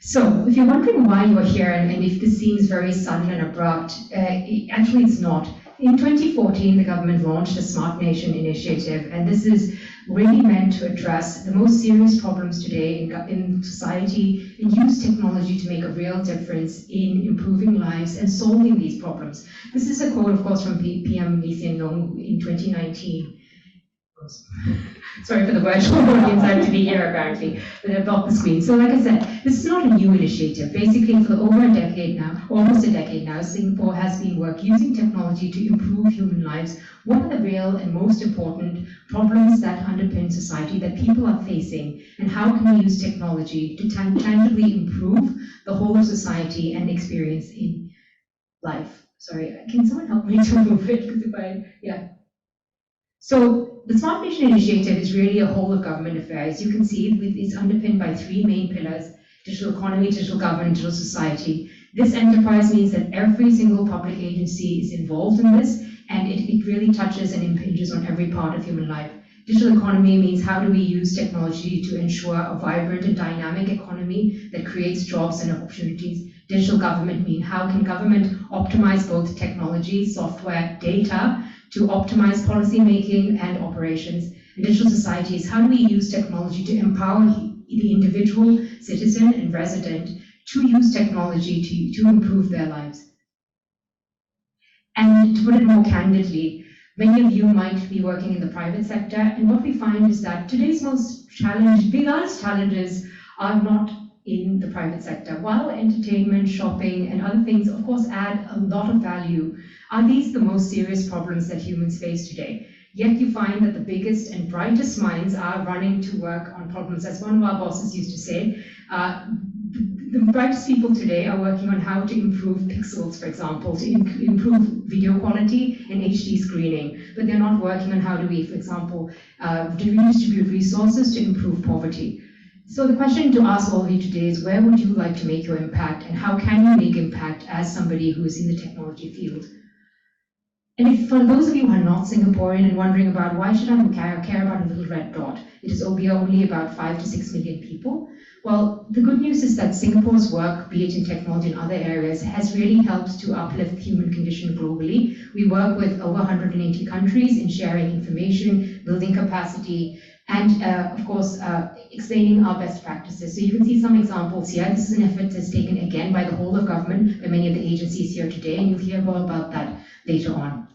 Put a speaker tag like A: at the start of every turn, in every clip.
A: So, if you're wondering why you're here and if this seems very sudden and abrupt, actually it's not. In 2014, the government launched a Smart Nation initiative, and this is really meant to address the most serious problems today in society and use technology to make a real difference in improving lives and solving these problems. This is a quote, of course, from PM Lee Hsien Loong in 2019. Sorry for the virtual audience, I have to be here apparently, but I've blocked the screen. So like I said, this is not a new initiative. Basically, for over a decade now, almost a decade now, Singapore has been using technology to improve human lives. What are the real and most important problems that underpin society that people are facing, and how can we use technology to tangibly improve the whole of society and experience in life? Sorry, can someone help me to move it? Because So the Smart Nation initiative is really a whole of government affair. As you can see, it's underpinned by three main pillars: digital economy, digital government, digital society. This enterprise means that every single public agency is involved in this, and it really touches and impinges on every part of human life. Digital economy means how do we use technology to ensure a vibrant and dynamic economy that creates jobs and opportunities. Digital government means how can government optimize both technology, software, data, to optimize policy making and operations. And digital society is how do we use technology to empower the individual, citizen, and resident to use technology to improve their lives. And to put it more candidly, many of you might be working in the private sector, and what we find is that today's biggest challenges are not in the private sector. While entertainment, shopping, and other things, of course, add a lot of value, are these the most serious problems that humans face today? Yet you find that the biggest and brightest minds are running to work on problems. As one of our bosses used to say, the brightest people today are working on how to improve pixels, for example, to improve video quality and HD screening, but they're not working on how do we, for example, redistribute resources to improve poverty. So the question to ask all of you today is, where would you like to make your impact, and how can you make impact as somebody who is in the technology field? And if for those of you who are not Singaporean and wondering about why should I care about a little red dot, we are only about 5 to 6 million people. Well, the good news is that Singapore's work, be it in technology and other areas, has really helped to uplift the human condition globally. We work with over 180 countries in sharing information, building capacity, and of course, explaining our best practices. So you can see some examples here. This is an effort that's taken again by the whole of government, by many of the agencies here today, and you'll hear more about that later on.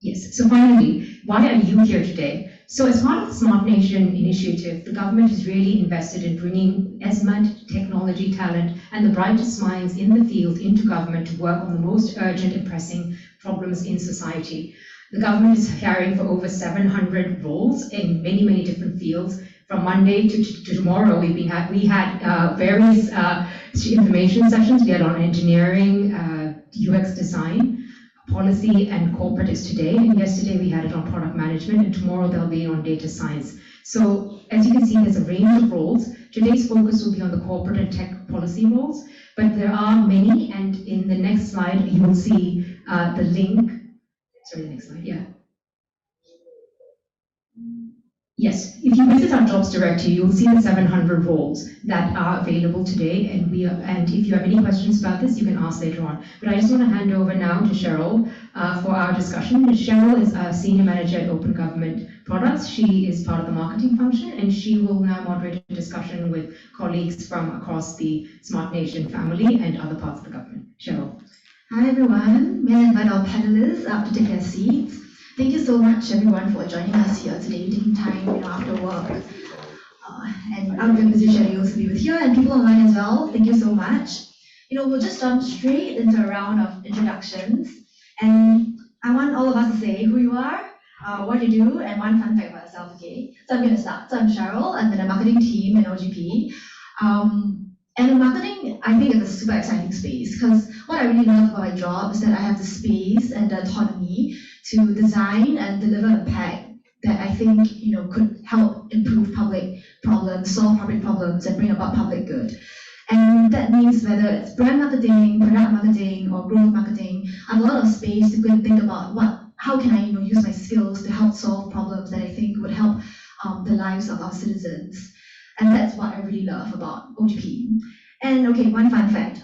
A: Yes, so finally, why are you here today? So as part of the Smart Nation initiative, the government is really invested in bringing as much technology talent and the brightest minds in the field into government to work on the most urgent and pressing problems in society. The government is hiring for over 700 roles in many, many different fields. From Monday to tomorrow, we had various information sessions. We had on engineering, UX design, policy, and corporate is today. And yesterday we had it on product management, and tomorrow they'll be on data science. So as you can see, there's a range of roles. Today's focus will be on the corporate and tech policy roles, but there are many, and in the next slide you will see the link. Sorry, the next slide, yeah. Yes, if you visit our jobs directory, you'll see the 700 roles that are available today, and if you have any questions about this, you can ask later on. But I just want to hand over now to Cheryl for our discussion. Cheryl is a senior manager at Open Government Products. She is part of the marketing function, and she will now moderate a discussion with colleagues from across the Smart Nation family and other parts of the government. Cheryl.
B: Hi everyone, may I invite our panelists up to take their seats. Thank you so much everyone for joining us here today, taking time after work and out of your busy schedules to be with here, and people online as well. Thank you so much. We'll just jump straight into a round of introductions, and I want all of us to say who you are, what you do, and one fun fact about yourself, okay? So I'm going to start. So I'm Cheryl, I'm in the marketing team in OGP. And in marketing, I think it's a super exciting space, because what I really love about my job is that I have the space and the autonomy to design and deliver impact that I think could help improve public problems, solve public problems, and bring about public good. And that means whether it's brand marketing, product marketing, or growth marketing, I have a lot of space to go and think about how can I use my skills to help solve problems that I think would help the lives of our citizens. And that's what I really love about OGP. And okay, one fun fact.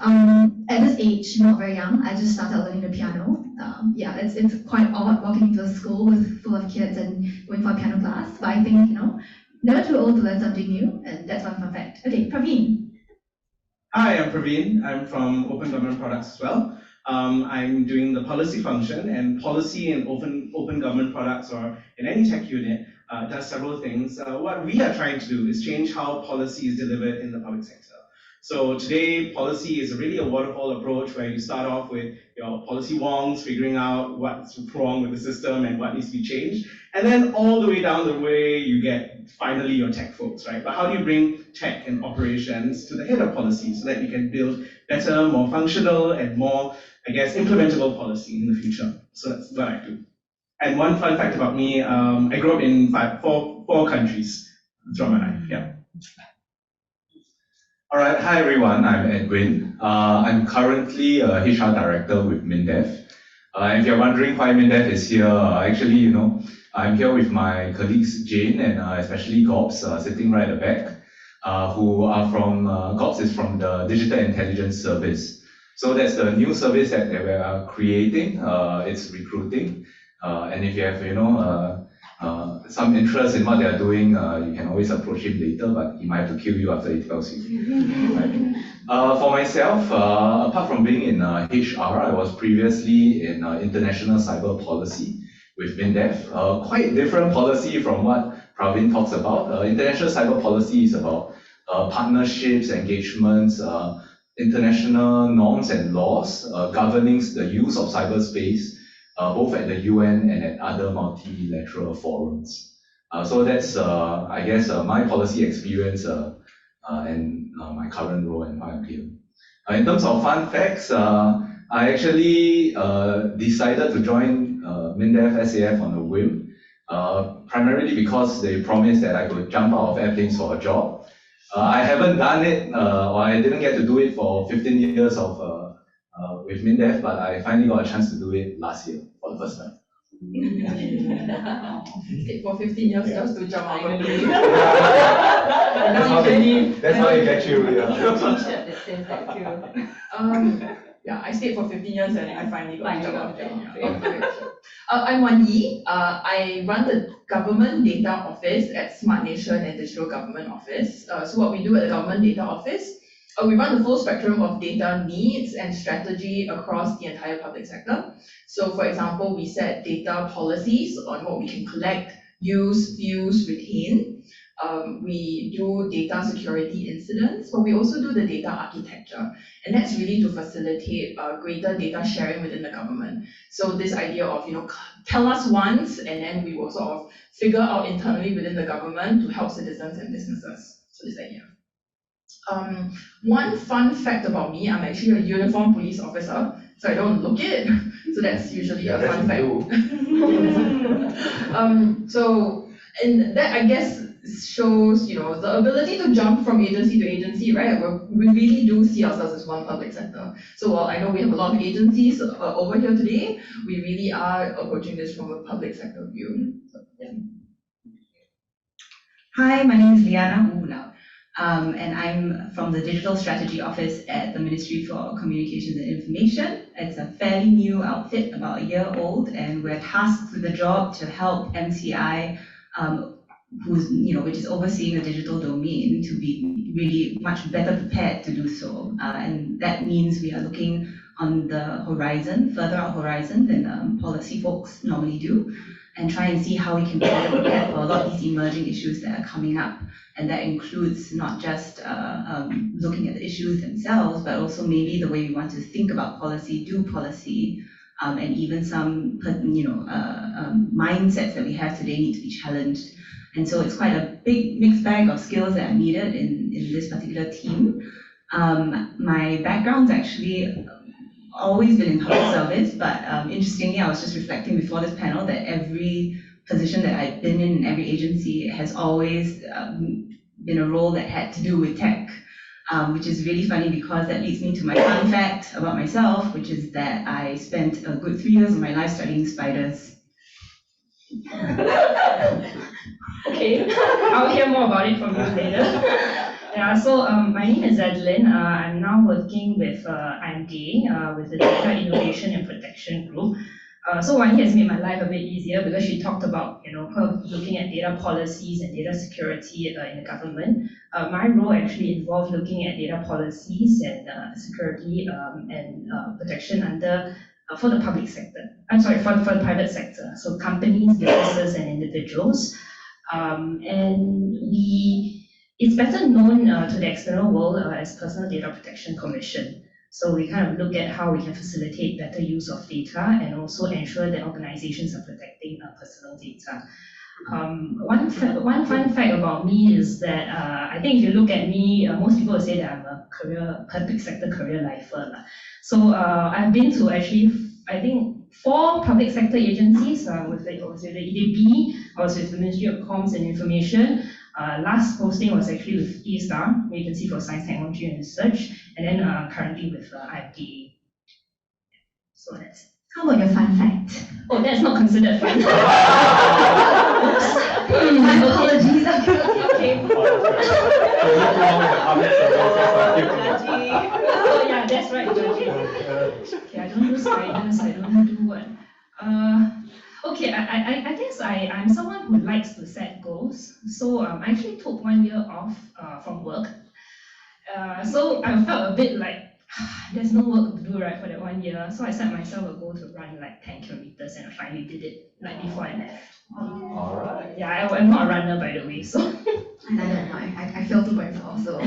B: At this age, not very young, I just started learning the piano. Yeah, it's quite odd walking into a school full of kids and going for a piano class. But I think, never too old to learn something new, and that's one fun fact. Okay, Praveen.
C: Hi, I'm Praveen. I'm from Open Government Products as well. I'm doing the policy function, and policy in open government products or in any tech unit does several things. What we are trying to do is change how policy is delivered in the public sector. So today, policy is really a waterfall approach where you start off with your policy wongs, figuring out what's wrong with the system and what needs to be changed. And then all the way down the way, you get finally your tech folks, right? But how do you bring tech and operations to the head of policy so that you can build better, more functional, and more, I guess, implementable policy in the future? So that's what I do. And one fun fact about me, I grew up in four countries throughout my life, yeah.
D: All right, hi everyone, I'm Edwin. I'm currently a HR director with MINDEF. If you're wondering why MINDEF is here, actually, I'm here with my colleagues Jane and especially Gobs sitting right at the back, who are from, Gobs is from the Digital Intelligence Service. So that's the new service that we are creating. It's recruiting. And if you have, some interest in what they are doing, you can always approach him later, but he might have to kill you after he tells you. Right. For myself, apart from being in HR, I was previously in international cyber policy with MINDEF. Quite different policy from what Praveen talks about. International cyber policy is about partnerships, engagements, international norms and laws governing the use of cyberspace, both at the UN and at other multilateral forums. So that's, I guess, my policy experience and my current role and why I'm here. In terms of fun facts, I actually decided to join MINDEF SAF on a whim, primarily because they promised that I could jump out of airplanes for a job. I haven't done it, or I didn't get to do it for 15 years with MINDEF, but I finally got a chance to do it last year for the first time.
E: Stayed for 15 years just to jump out of the plane.
D: That's how they get you.
E: Yeah. T-shirt that says that too. Yeah, I stayed for 15 years and I finally got a job. I'm Wanyi. I run the Government Data Office at Smart Nation and Digital Government Office. So what we do at the Government Data Office, we run the full spectrum of data needs and strategy across the entire public sector. So for example, we set data policies on what we can collect, use, views, retain. We do data security incidents, but we also do the data architecture. And that's really to facilitate greater data sharing within the government. So this idea of, tell us once, and then we will sort of figure out internally within the government to help citizens and businesses. So this idea. One fun fact about me, I'm actually a uniformed police officer, so I don't look it. So that's usually a fun fact. And that, I guess, shows, the ability to jump from agency to agency, right? We really do see ourselves as one public sector. So while I know we have a lot of agencies over here today, we really are approaching this from a public sector view. So, yeah.
F: Hi, my name is Liana. And I'm from the Digital Strategy Office at the Ministry for Communications and Information. It's a fairly new outfit, about a year old, and we're tasked with the job to help MCI, which is overseeing the digital domain, to be really much better prepared to do so. And that means we are looking on the horizon, further out horizon than policy folks normally do, and try and see how we can be better prepared for a lot of these emerging issues that are coming up. And that includes not just looking at the issues themselves, but also maybe the way we want to think about policy, do policy, and even some mindsets that we have today need to be challenged. And so it's quite a big mixed bag of skills that are needed in this particular team. My background's actually always been in public service, but interestingly, I was just reflecting before this panel that every position that I've been in every agency has always been a role that had to do with tech, which is really funny because that leads me to my fun fact about myself, which is that I spent a good 3 years of my life studying spiders.
G: Okay, I'll hear more about it from you later. Yeah, so my name is Edwin. I'm now working with IMCA, with the Data Innovation and Protection Group. So Wanyi has made my life a bit easier because she talked about, her looking at data policies and data security in the government. My role actually involved looking at data policies and security and protection for the public sector. I'm sorry, for the private sector. So companies, businesses, and individuals. It's better known to the external world as Personal Data Protection Commission. So we kind of look at how we can facilitate better use of data and also ensure that organizations are protecting personal data. One fun fact about me is that I think if you look at me, most people will say that I'm a public sector career lifer. So I've been to actually, I think, 4 public sector agencies. I was with the EDB, I was with the Ministry of Comms and Information. Last posting was actually with ESTAR, Agency for Science, Technology and Research, and then currently with IMCA. So that's.
B: How about your fun fact?
G: Oh, that's not considered fun.
B: My apologies.
G: Okay. Oh yeah, that's right. Okay, I don't do spiders. I don't do what. Okay, I guess I'm someone who likes to set goals. So I actually took 1 year off from work. So I felt a bit like there's no work to do right for that 1 year. So I set myself a goal to run like 10 kilometers, and I finally did it like before I left.
H: All right.
G: Yeah, I'm not a runner by the way, so.
B: I don't know. I failed 2.4, so.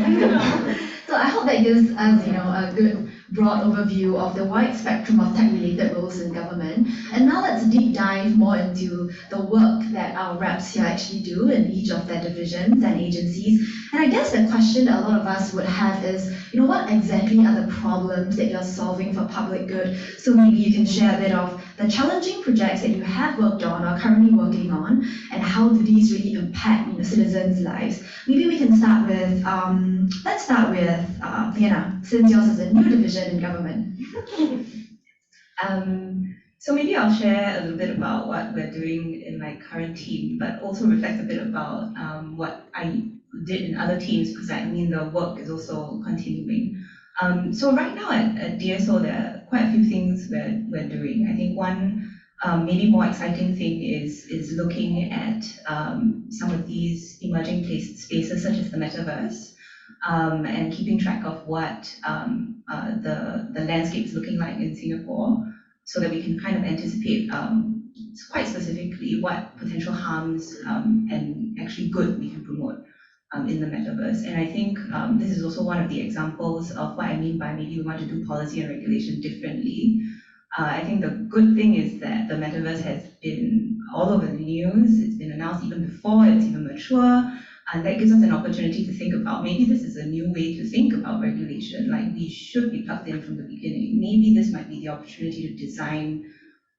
B: So I hope that gives us, a good broad overview of the wide spectrum of tech-related roles in government. And now let's deep dive more into the work that our reps here actually do in each of their divisions and agencies. And I guess the question that a lot of us would have is, what exactly are the problems that you're solving for public good? So maybe you can share a bit of the challenging projects that you have worked on or currently working on, and how do these really impact citizens' lives? Maybe we can start with, let's start with Liana, since yours is a new division in government.
F: So maybe I'll share a little bit about what we're doing in my current team, but also reflect a bit about what I did in other teams, because the work is also continuing. So right now at DSO, there are quite a few things we're doing. I think one maybe more exciting thing is looking at some of these emerging spaces such as the metaverse, and keeping track of what the landscape is looking like in Singapore, so that we can kind of anticipate quite specifically what potential harms and actually good we can promote in the metaverse. And I think this is also one of the examples of what I mean by maybe we want to do policy and regulation differently. I think the good thing is that the metaverse has been all over the news. It's been announced even before it's even mature. And that gives us an opportunity to think about maybe this is a new way to think about regulation. Like we should be plugged in from the beginning. Maybe this might be the opportunity to design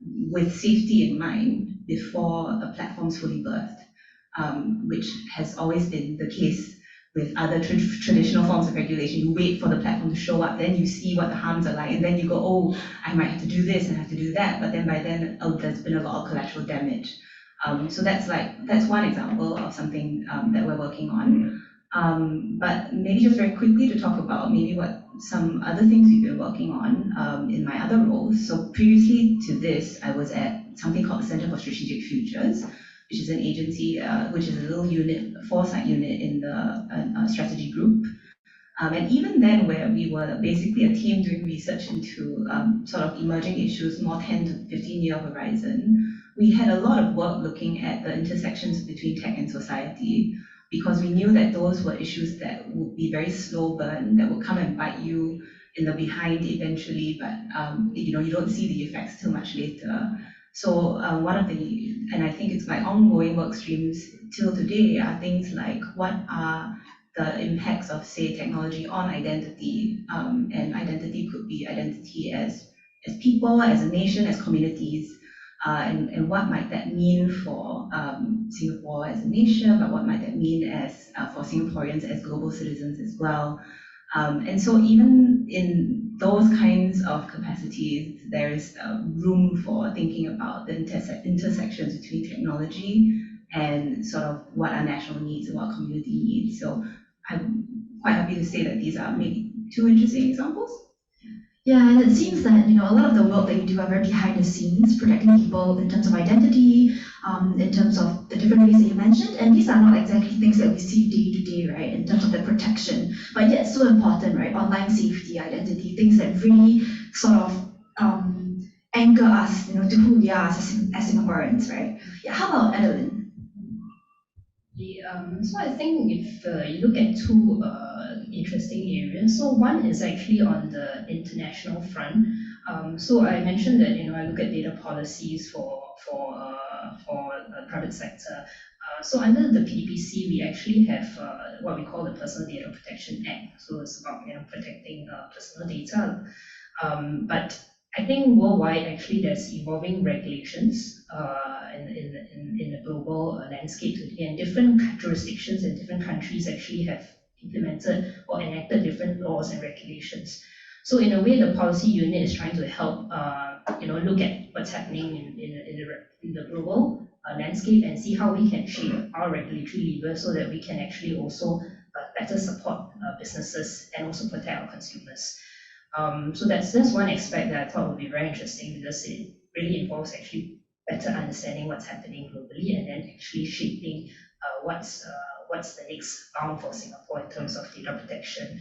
F: with safety in mind before a platform's fully birthed, which has always been the case with other traditional forms of regulation. You wait for the platform to show up, then you see what the harms are like, and then you go, oh, I might have to do this and have to do that. But then by then, oh, there's been a lot of collateral damage. So that's one example of something that we're working on. But maybe just very quickly to talk about maybe what some other things we've been working on in my other roles. So previously to this, I was at something called the Center for Strategic Futures, which is an agency, which is a little unit, a foresight unit in the strategy group. And even then, where we were basically a team doing research into sort of emerging issues, more 10 to 15-year horizon, we had a lot of work looking at the intersections between tech and society, because we knew that those were issues that would be very slow burn, that would come and bite you in the behind eventually, but you don't see the effects till much later. So one of the, and I think it's my ongoing work streams till today, are things like what are the impacts of, say, technology on identity, and identity could be identity as people, as a nation, as communities, and what might that mean for Singapore as a nation, but what might that mean as for Singaporeans as global citizens as well. And so even in those kinds of capacities, there is room for thinking about the intersections between technology and sort of what our national needs and what community needs. So I'm quite happy to say that these are maybe two interesting examples.
B: Yeah, and it seems that a lot of the work that you do are very behind the scenes, protecting people in terms of identity, in terms of the different ways that you mentioned, and these are not exactly things that we see day to day, right, in terms of the protection, but yet so important, right, online safety, identity, things that really sort of anchor us, to who we are as Singaporeans, right? Yeah, how about Edwin?
G: So I think if you look at two interesting areas, so one is actually on the international front. So I mentioned that I look at data policies for the private sector. So under the PDPC, we actually have what we call the Personal Data Protection Act. So it's about protecting personal data. But I think worldwide, actually, there's evolving regulations in the global landscape today, and different jurisdictions and different countries actually have implemented or enacted different laws and regulations. So in a way, the policy unit is trying to help, look at what's happening in the global landscape and see how we can shape our regulatory levers so that we can actually also better support businesses and also protect our consumers. So that's one aspect that I thought would be very interesting, because it really involves actually better understanding what's happening globally and then actually shaping what's the next bound for Singapore in terms of data protection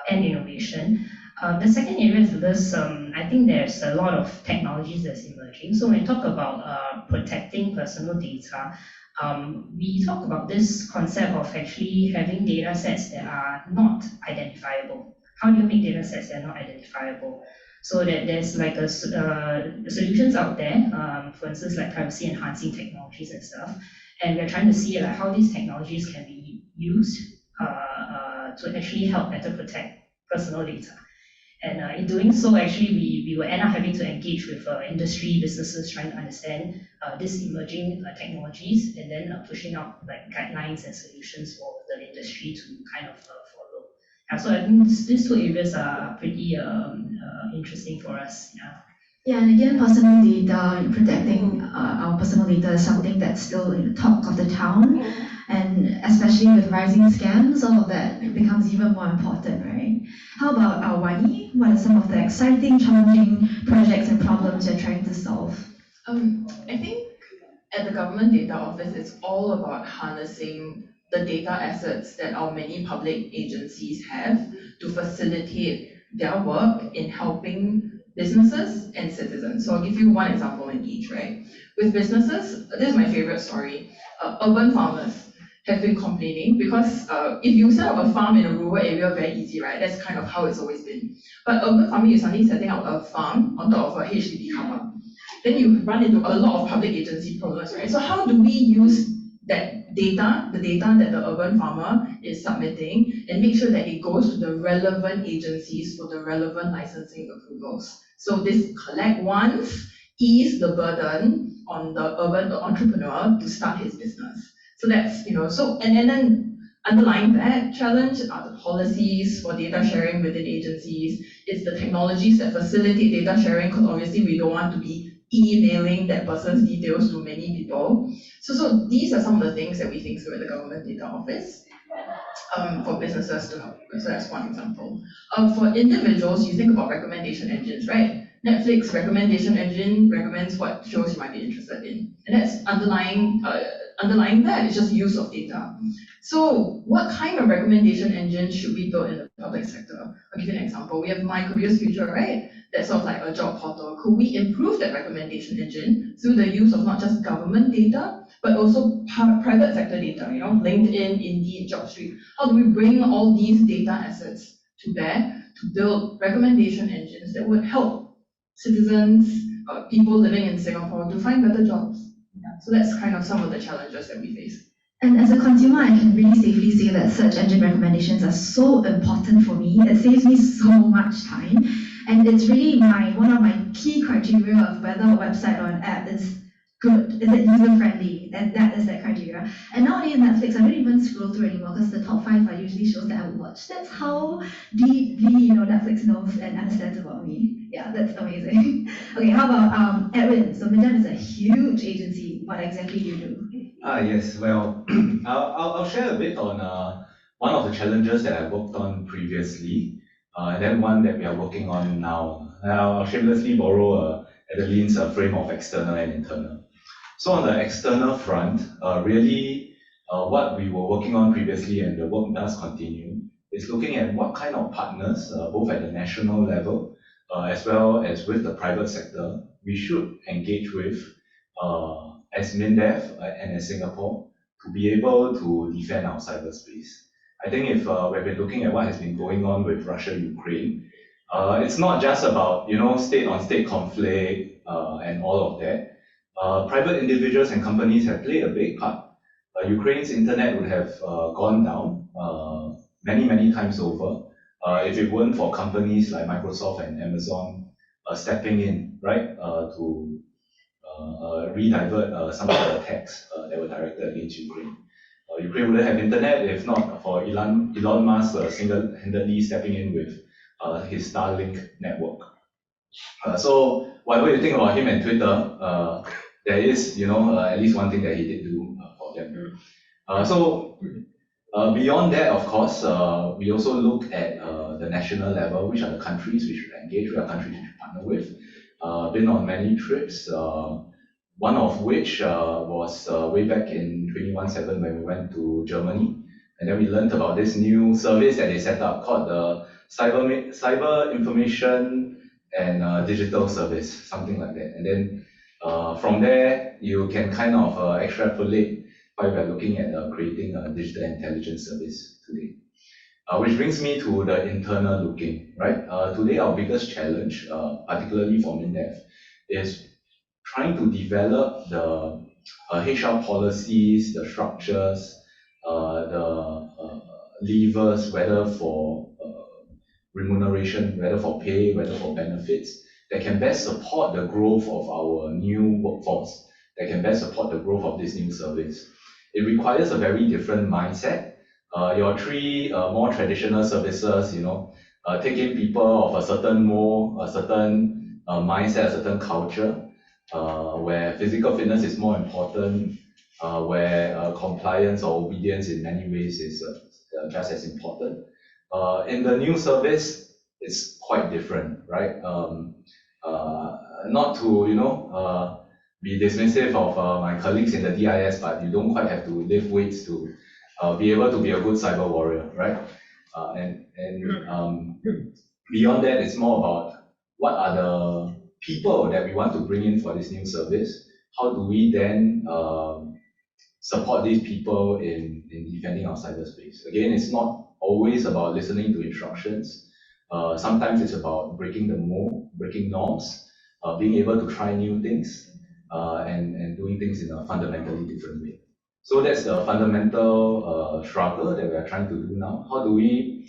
G: and innovation. The second area is because I think there's a lot of technologies that's emerging. So when we talk about protecting personal data, we talk about this concept of actually having data sets that are not identifiable. How do you make data sets that are not identifiable? So that there's like solutions out there, for instance, like privacy enhancing technologies and stuff. And we're trying to see like how these technologies can be used to actually help better protect personal data. And in doing so, actually, we will end up having to engage with industry, businesses, trying to understand these emerging technologies, and then pushing out like guidelines and solutions for the industry to kind of follow. So I think these two areas are pretty interesting for us.
B: Yeah, and again, personal data, protecting our personal data is something that's still in the talk of the town, and especially with rising scams, all of that becomes even more important, right? How about Wanyi? What are some of the exciting, challenging projects and problems you're trying to solve?
E: I think at the Government Data Office, it's all about harnessing the data assets that our many public agencies have to facilitate their work in helping businesses and citizens. So I'll give you one example in each, right? With businesses, this is my favorite story. Urban farmers have been complaining because if you set up a farm in a rural area, very easy, right? That's kind of how it's always been. But urban farming is suddenly setting up a farm on top of a HDB car park. Then you run into a lot of public agency problems, right? So how do we use that data, the data that the urban farmer is submitting, and make sure that it goes to the relevant agencies for the relevant licensing approvals? So this collect once, ease the burden on the urban entrepreneur to start his business. So that's, and then underlying that challenge are the policies for data sharing within agencies. It's the technologies that facilitate data sharing, because obviously we don't want to be emailing that person's details to many people. So these are some of the things that we think through at the Government Data Office for businesses to help. So that's one example. For individuals, you think about recommendation engines, right? Netflix recommendation engine recommends what shows you might be interested in. And that's underlying that is just use of data. So what kind of recommendation engine should we build in the public sector? I'll give you an example. We have My Careers Future, right? That's sort of like a job portal. Could we improve that recommendation engine through the use of not just government data, but also private sector data, LinkedIn, Indeed, JobStreet? How do we bring all these data assets to bear to build recommendation engines that would help citizens, people living in Singapore to find better jobs? So that's kind of some of the challenges that we face.
B: And as a consumer, I can really safely say that search engine recommendations are so important for me. It saves me so much time. And it's really one of my key criteria of whether a website or an app is good? Is it user-friendly? That is that criteria. And nowadays Netflix, I don't even scroll through anymore because the top 5 are usually shows that I would watch. That's how deeply, Netflix knows and understands about me. Yeah, that's amazing. Okay, how about Edwin? So MINDEF is a huge agency. What exactly do you do?
D: Yes, well, I'll share a bit on one of the challenges that I worked on previously, and then one that we are working on now. I'll shamelessly borrow Adeline's frame of external and internal. So on the external front, really what we were working on previously, and the work does continue, is looking at what kind of partners, both at the national level as well as with the private sector, we should engage with as MINDEF and as Singapore to be able to defend our cyberspace. I think if we've been looking at what has been going on with Russia-Ukraine, it's not just about state-on-state conflict and all of that. Private individuals and companies have played a big part. Ukraine's internet would have gone down many times over if it weren't for companies like Microsoft and Amazon stepping in, right, to re-divert some of the attacks that were directed against Ukraine. Ukraine wouldn't have internet if not for Elon Musk single-handedly stepping in with his Starlink network. So whatever you think about him and Twitter, there is, at least one thing that he did do for them. So beyond that, of course, we also look at the national level, which are the countries we should engage with, countries we should partner with. Been on many trips, one of which was way back in 2017 when we went to Germany. And then we learned about this new service that they set up called the Cyber Information and Digital Service, something like that. And then from there, you can kind of extrapolate why we're looking at creating a digital intelligence service today. Which brings me to the internal looking, right? Today, our biggest challenge, particularly for MINDEF, is trying to develop the HR policies, the structures, the levers, whether for remuneration, whether for pay, whether for benefits, that can best support the growth of our new workforce, that can best support the growth of this new service. It requires a very different mindset. Your three more traditional services, take in people of a certain mold, a certain mindset, a certain culture, where physical fitness is more important, where compliance or obedience in many ways is just as important. In the new service, it's quite different, right? Not to be dismissive of my colleagues in the DIS, but you don't quite have to lift weights to be able to be a good cyber warrior, right? Beyond that, it's more about what are the people that we want to bring in for this new service. How do we then support these people in defending our cyberspace? Again, it's not always about listening to instructions. Sometimes it's about breaking the mold, breaking norms, being able to try new things, and doing things in a fundamentally different way. So that's the fundamental struggle that we are trying to do now. How do we,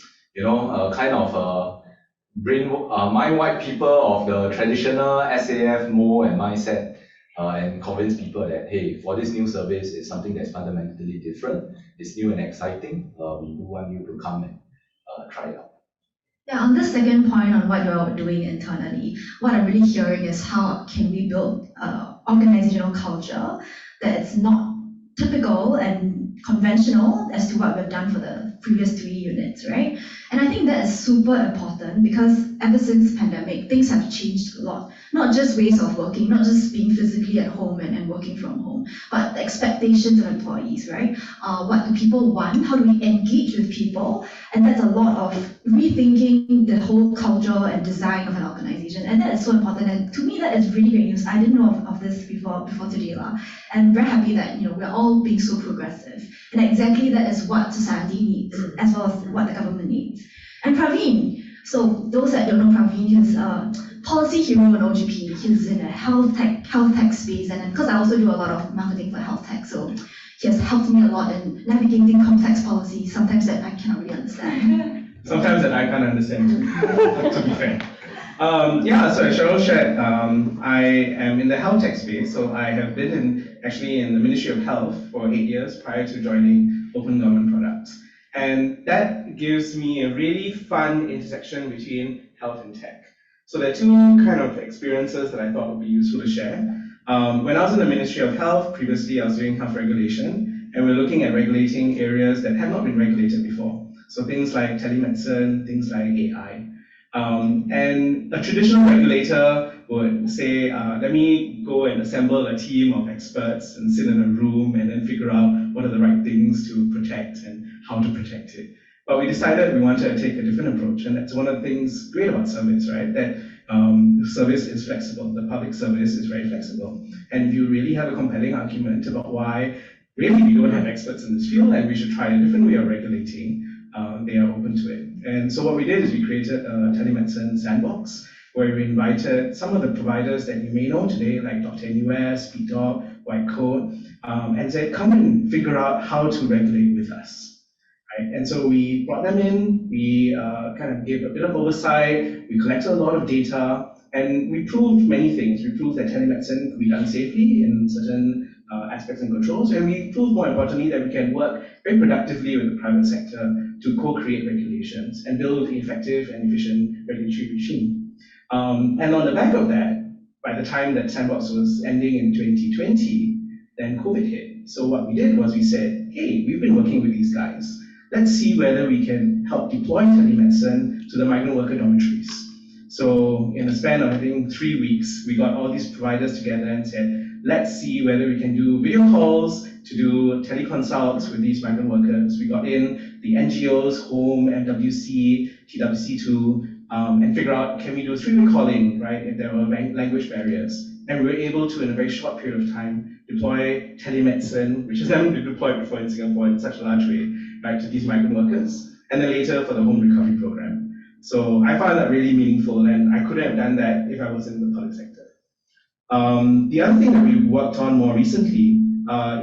D: bring mind white people of the traditional SAF mold and mindset and convince people that, hey, for this new service, it's something that's fundamentally different, it's new and exciting, we do want you to come and try it out.
B: Yeah, on the second point on what you're doing internally, what I'm really hearing is how can we build organizational culture that's not typical and conventional as to what we've done for the previous 3 units, right? And I think that is super important because ever since pandemic, things have changed a lot. Not just ways of working, not just being physically at home and working from home, but the expectations of employees, right? What do people want? How do we engage with people? And that's a lot of rethinking the whole culture and design of an organization. And that is so important. And to me, that is really great news. I didn't know of this before today. And I'm very happy that we're all being so progressive. And exactly that is what society needs, as well as what the government needs. And Praveen, so those that don't know Praveen, he's a policy hero in OGP. He's in a health tech space, and because I also do a lot of marketing for health tech, so he has helped me a lot in navigating complex policies, sometimes that I cannot really understand.
C: Sometimes that I can't understand, to be fair. So as Cheryl shared, I am in the health tech space. So I have been actually in the Ministry of Health for 8 years prior to joining Open Government Products. And that gives me a really fun intersection between health and tech. So there are two kind of experiences that I thought would be useful to share. When I was in the Ministry of Health, previously I was doing health regulation, and we're looking at regulating areas that have not been regulated before. So things like telemedicine, things like AI. And a traditional regulator would say, let me go and assemble a team of experts and sit in a room and then figure out what are the right things to protect and how to protect it. But we decided we wanted to take a different approach, and that's one of the things great about service, right? That service is flexible. The public service is very flexible. And if you really have a compelling argument about why really we don't have experts in this field and we should try a different way of regulating, they are open to it. And so what we did is we created a telemedicine sandbox where we invited some of the providers that you may know today, like Dr. NUS, SpeedDoc, White Coat, and said, come and figure out how to regulate with us. Right? And so we brought them in, we kind of gave a bit of oversight, we collected a lot of data, and we proved many things. We proved that telemedicine could be done safely in certain aspects and controls, and we proved more importantly that we can work very productively with the private sector to co-create regulations and build an effective and efficient regulatory regime. And on the back of that, by the time that Sandbox was ending in 2020, then COVID hit. So what we did was we said, hey, we've been working with these guys. Let's see whether we can help deploy telemedicine to the migrant worker dormitories. So in a span of, I think, 3 weeks, we got all these providers together and said, let's see whether we can do video calls to do teleconsults with these migrant workers. We got in the NGOs, Home, MWC, TWC2, and figure out, can we do 3-way calling, right, if there were language barriers. And we were able to, in a very short period of time, deploy telemedicine, which has never been deployed before in Singapore in such a large way, right, to these migrant workers, and then later for the home recovery program. So I found that really meaningful, and I couldn't have done that if I was in the public sector. The other thing that we worked on more recently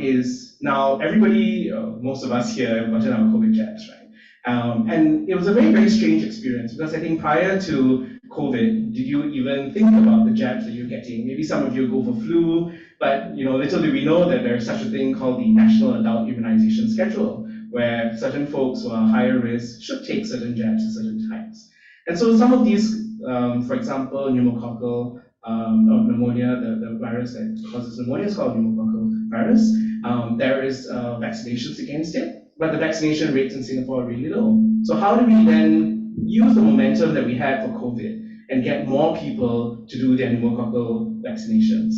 C: is now everybody, most of us here have gotten our COVID jabs, right? And it was a very, very strange experience because I think prior to COVID, did you even think about the jabs that you're getting? Maybe some of you go for flu, but little do we know that there's such a thing called the National Adult Immunization Schedule, where certain folks who are higher risk should take certain jabs at certain times. And so some of these, for example, pneumococcal pneumonia, the virus that causes pneumonia is called pneumococcal virus. There is vaccinations against it, but the vaccination rates in Singapore are really low. So how do we then use the momentum that we had for COVID and get more people to do their pneumococcal vaccinations?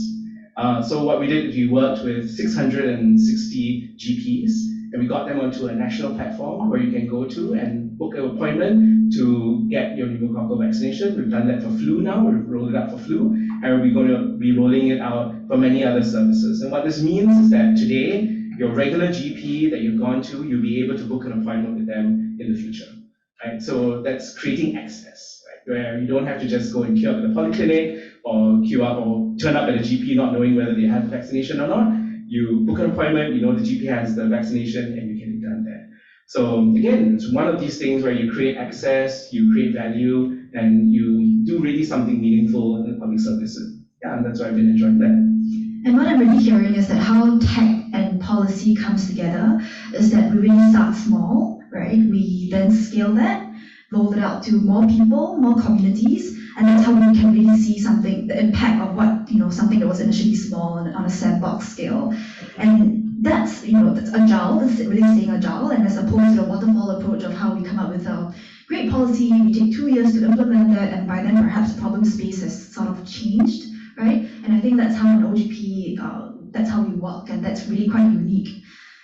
C: So what we did is we worked with 660 GPs, and we got them onto a national platform where you can go to and book an appointment to get your pneumococcal vaccination. We've done that for flu now, we've rolled it out for flu, and we're going to be rolling it out for many other services. And what this means is that today, your regular GP that you've gone to, you'll be able to book an appointment with them in the future. Right? So that's creating access, right? Where you don't have to just go and queue up at the polyclinic or queue up or turn up at a GP not knowing whether they have vaccination or not. You book an appointment, you know the GP has the vaccination, and you can be done there. So again, it's one of these things where you create access, you create value, and you do really something meaningful in the public services. Yeah, and that's why I've been enjoying that.
B: And what I'm really hearing is that how tech and policy comes together is that we really start small, right? We then scale that, roll it out to more people, more communities, and that's how we can really see something, the impact of what, something that was initially small on a sandbox scale. And that's, that's agile, that's really staying agile, and as opposed to the waterfall approach of how we come up with a great policy, we take 2 years to implement that, and by then perhaps the problem space has sort of changed, right? And I think that's how an OGP, that's how we work, and that's really quite unique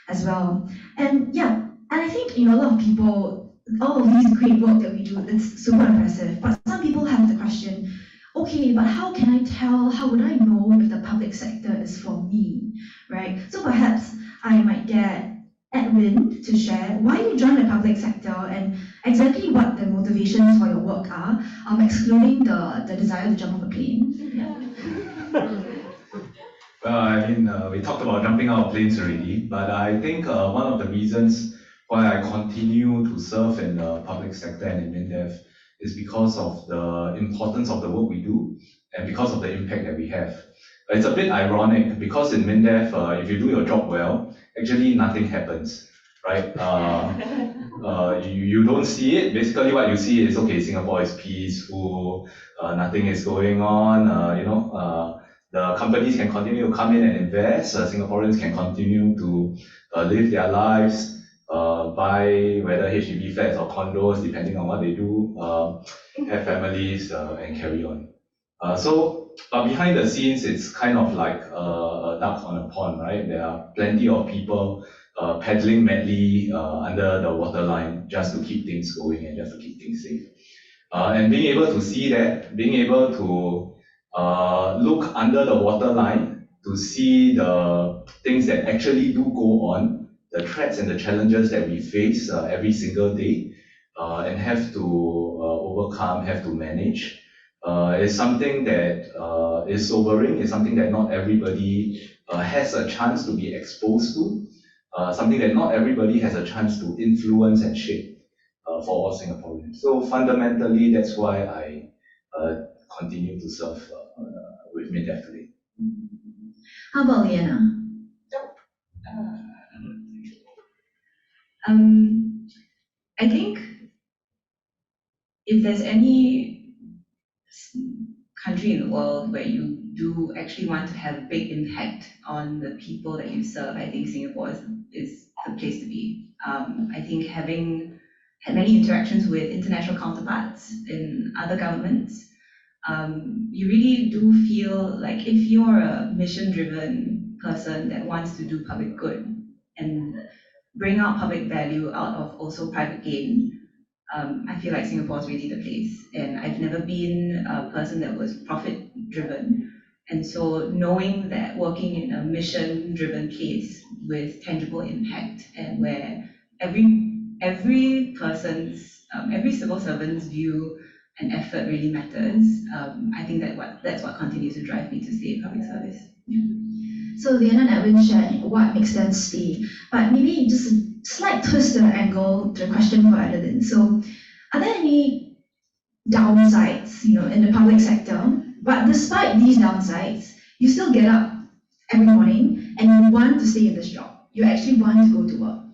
B: as well. And yeah, and I think, a lot of people, all of these great work that we do, it's super impressive, but some people have the question, okay, but how can I tell, how would I know if the public sector is for me, right? So perhaps I might get Edwin to share why you joined the public sector and exactly what the motivations for your work are, excluding the desire to jump off a plane.
D: Well, we talked about jumping out of planes already, but I think one of the reasons why I continue to serve in the public sector and in MINDEF is because of the importance of the work we do and because of the impact that we have. It's a bit ironic because in MINDEF, if you do your job well, actually nothing happens, right? You don't see it. Basically what you see is, okay, Singapore is peaceful, nothing is going on, the companies can continue to come in and invest, Singaporeans can continue to live their lives, buy whether HDB flats or condos, depending on what they do, have families and carry on. But behind the scenes, it's kind of like a duck on a pond, right? There are plenty of people paddling madly under the waterline just to keep things going and just to keep things safe. And being able to see that, being able to look under the waterline to see the things that actually do go on, the threats and the challenges that we face every single day, and have to overcome, have to manage, is something that is sobering, is something that not everybody has a chance to be exposed to, something that not everybody has a chance to influence and shape for all Singaporeans. So fundamentally, that's why I continue to serve with MINDEF today.
B: How about Liana?
F: I think if there's any country in the world where you do actually want to have a big impact on the people that you serve, I think Singapore is the place to be. I think having had many interactions with international counterparts in other governments, you really do feel like if you're a mission-driven person that wants to do public good and bring out public value out of also private gain, I feel like Singapore is really the place. And I've never been a person that was profit-driven. And so knowing that working in a mission-driven place with tangible impact and where every person's, every civil servant's view and effort really matters, I think that's what continues to drive me to stay in public service. Yeah.
B: So Liana and Edwin shared what makes them stay, but maybe just a slight twist to the angle to the question for Edwin. So are there any downsides, in the public sector? But despite these downsides, you still get up every morning and you want to stay in this job. You actually want to go to work.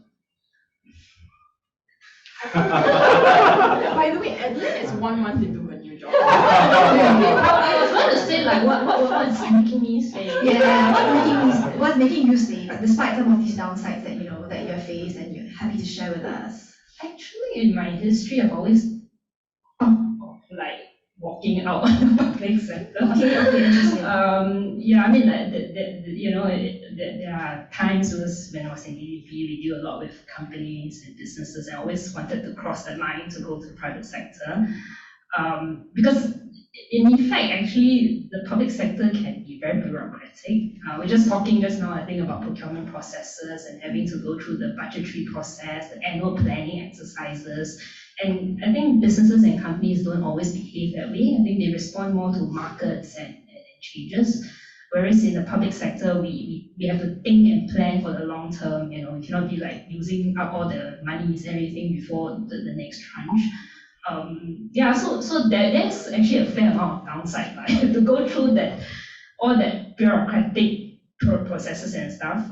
E: By the way, Edwin is 1 month into her new job.
G: I was going to say, like, what's making me stay?
B: Yeah, what's making you stay, despite some of these downsides that that you faced and you're happy to share with us?
G: Actually, in my history, I've always like walking out of the public sector.
B: Okay, interesting.
G: Yeah, I mean, there are times when I was in EDP, we deal a lot with companies and businesses. I always wanted to cross the line to go to the private sector. Because in effect, actually, the public sector can be very bureaucratic. We're just talking just now, I think, about procurement processes and having to go through the budgetary process, the annual planning exercises. And I think businesses and companies don't always behave that way. I think they respond more to markets and changes. Whereas in the public sector, we have to think and plan for the long term. We cannot be like using up all the monies and everything before the next tranche. So there's actually a fair amount of downside, right? To go through all that bureaucratic processes and stuff.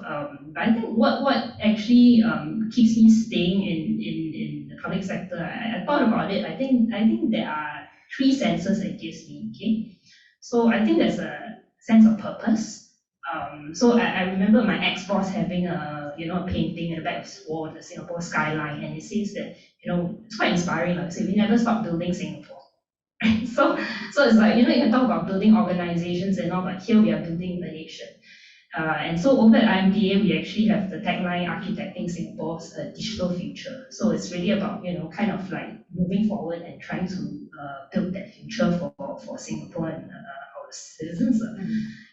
G: But I think what actually keeps me staying in the public sector, I thought about it. I think there are 3 senses it gives me. Okay, so I think there's a sense of purpose. So I remember my ex-boss having a painting in the back of the wall with the Singapore skyline, and it says that it's quite inspiring. Like I say, we never stop building Singapore. Right? So it's like you can talk about building organizations and all, but here we are building the nation. And so over at IMCA, we actually have the tagline "Architecting Singapore's Digital Future." So it's really about kind of like moving forward and trying to build that future for Singapore and our citizens.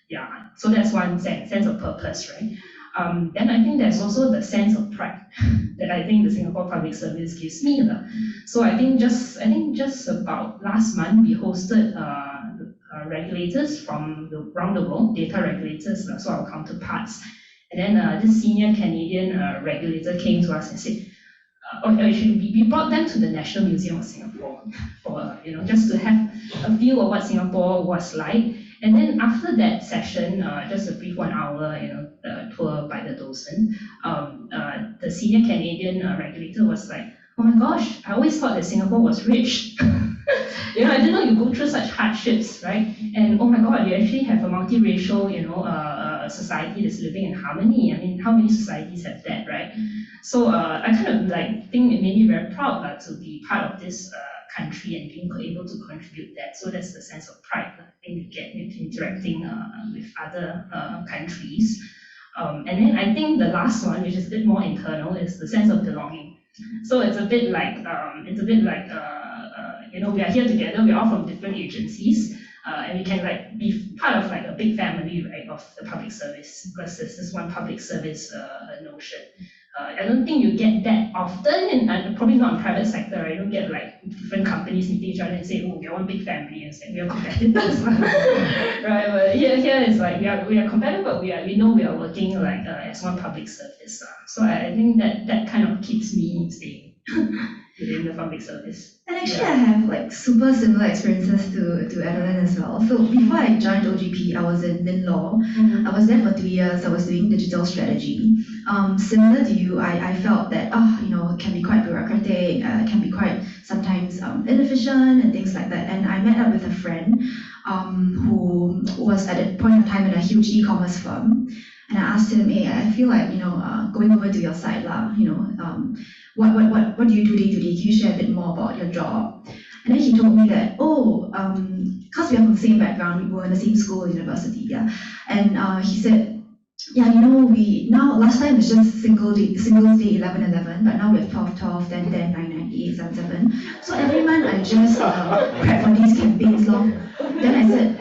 G: Yeah, so that's one sense of purpose, right? Then I think there's also the sense of pride that I think the Singapore Public Service gives me. So I think just about last month we hosted regulators from around the world, data regulators, so our counterparts. And then this senior Canadian regulator came to us and said, we brought them to the National Museum of Singapore for, just to have a feel of what Singapore was like. And then after that session, just a brief 1 hour, tour by the docent, the senior Canadian regulator was like, oh my gosh, I always thought that Singapore was rich. I didn't know you go through such hardships, right? And oh my God, you actually have a multiracial, society that's living in harmony. I mean, how many societies have that, right? So I kind of think it made me very proud to be part of this country and being able to contribute that. So that's the sense of pride I think you get with interacting with other countries. And then I think the last one, which is a bit more internal, is the sense of belonging. So it's a bit like, we are here together, we're all from different agencies, and we can be part of a big family, right, of the public service, because there's this one public service notion. I don't think you get that often, and probably not in private sector, right? You don't get different companies meeting each other and say, oh, we're one big family, and say we are competitors, right? But here it's we are competitive, but we know we are working as one public service. So I think that kind of keeps me staying within the public service.
B: And actually, I have super similar experiences to Edwin as well. So before I joined OGP, I was in MINLaw. I was there for 3 years. I was doing digital strategy. Similar to you, I felt that it can be quite bureaucratic, can be quite sometimes inefficient and things like that. And I met up with a friend who was at that point of time in a huge e-commerce firm. And I asked him, hey, I feel like going over to your side what do you do day to day? Can you share a bit more about your job? And then he told me that, because we are from the same background, we were in the same school, university, yeah. And he said, yeah, last time it's just singles day 11/11, but now we have 12/12, 10/10, 9/9, 8/7/7. So every month I just prep for these campaigns long. Then I said,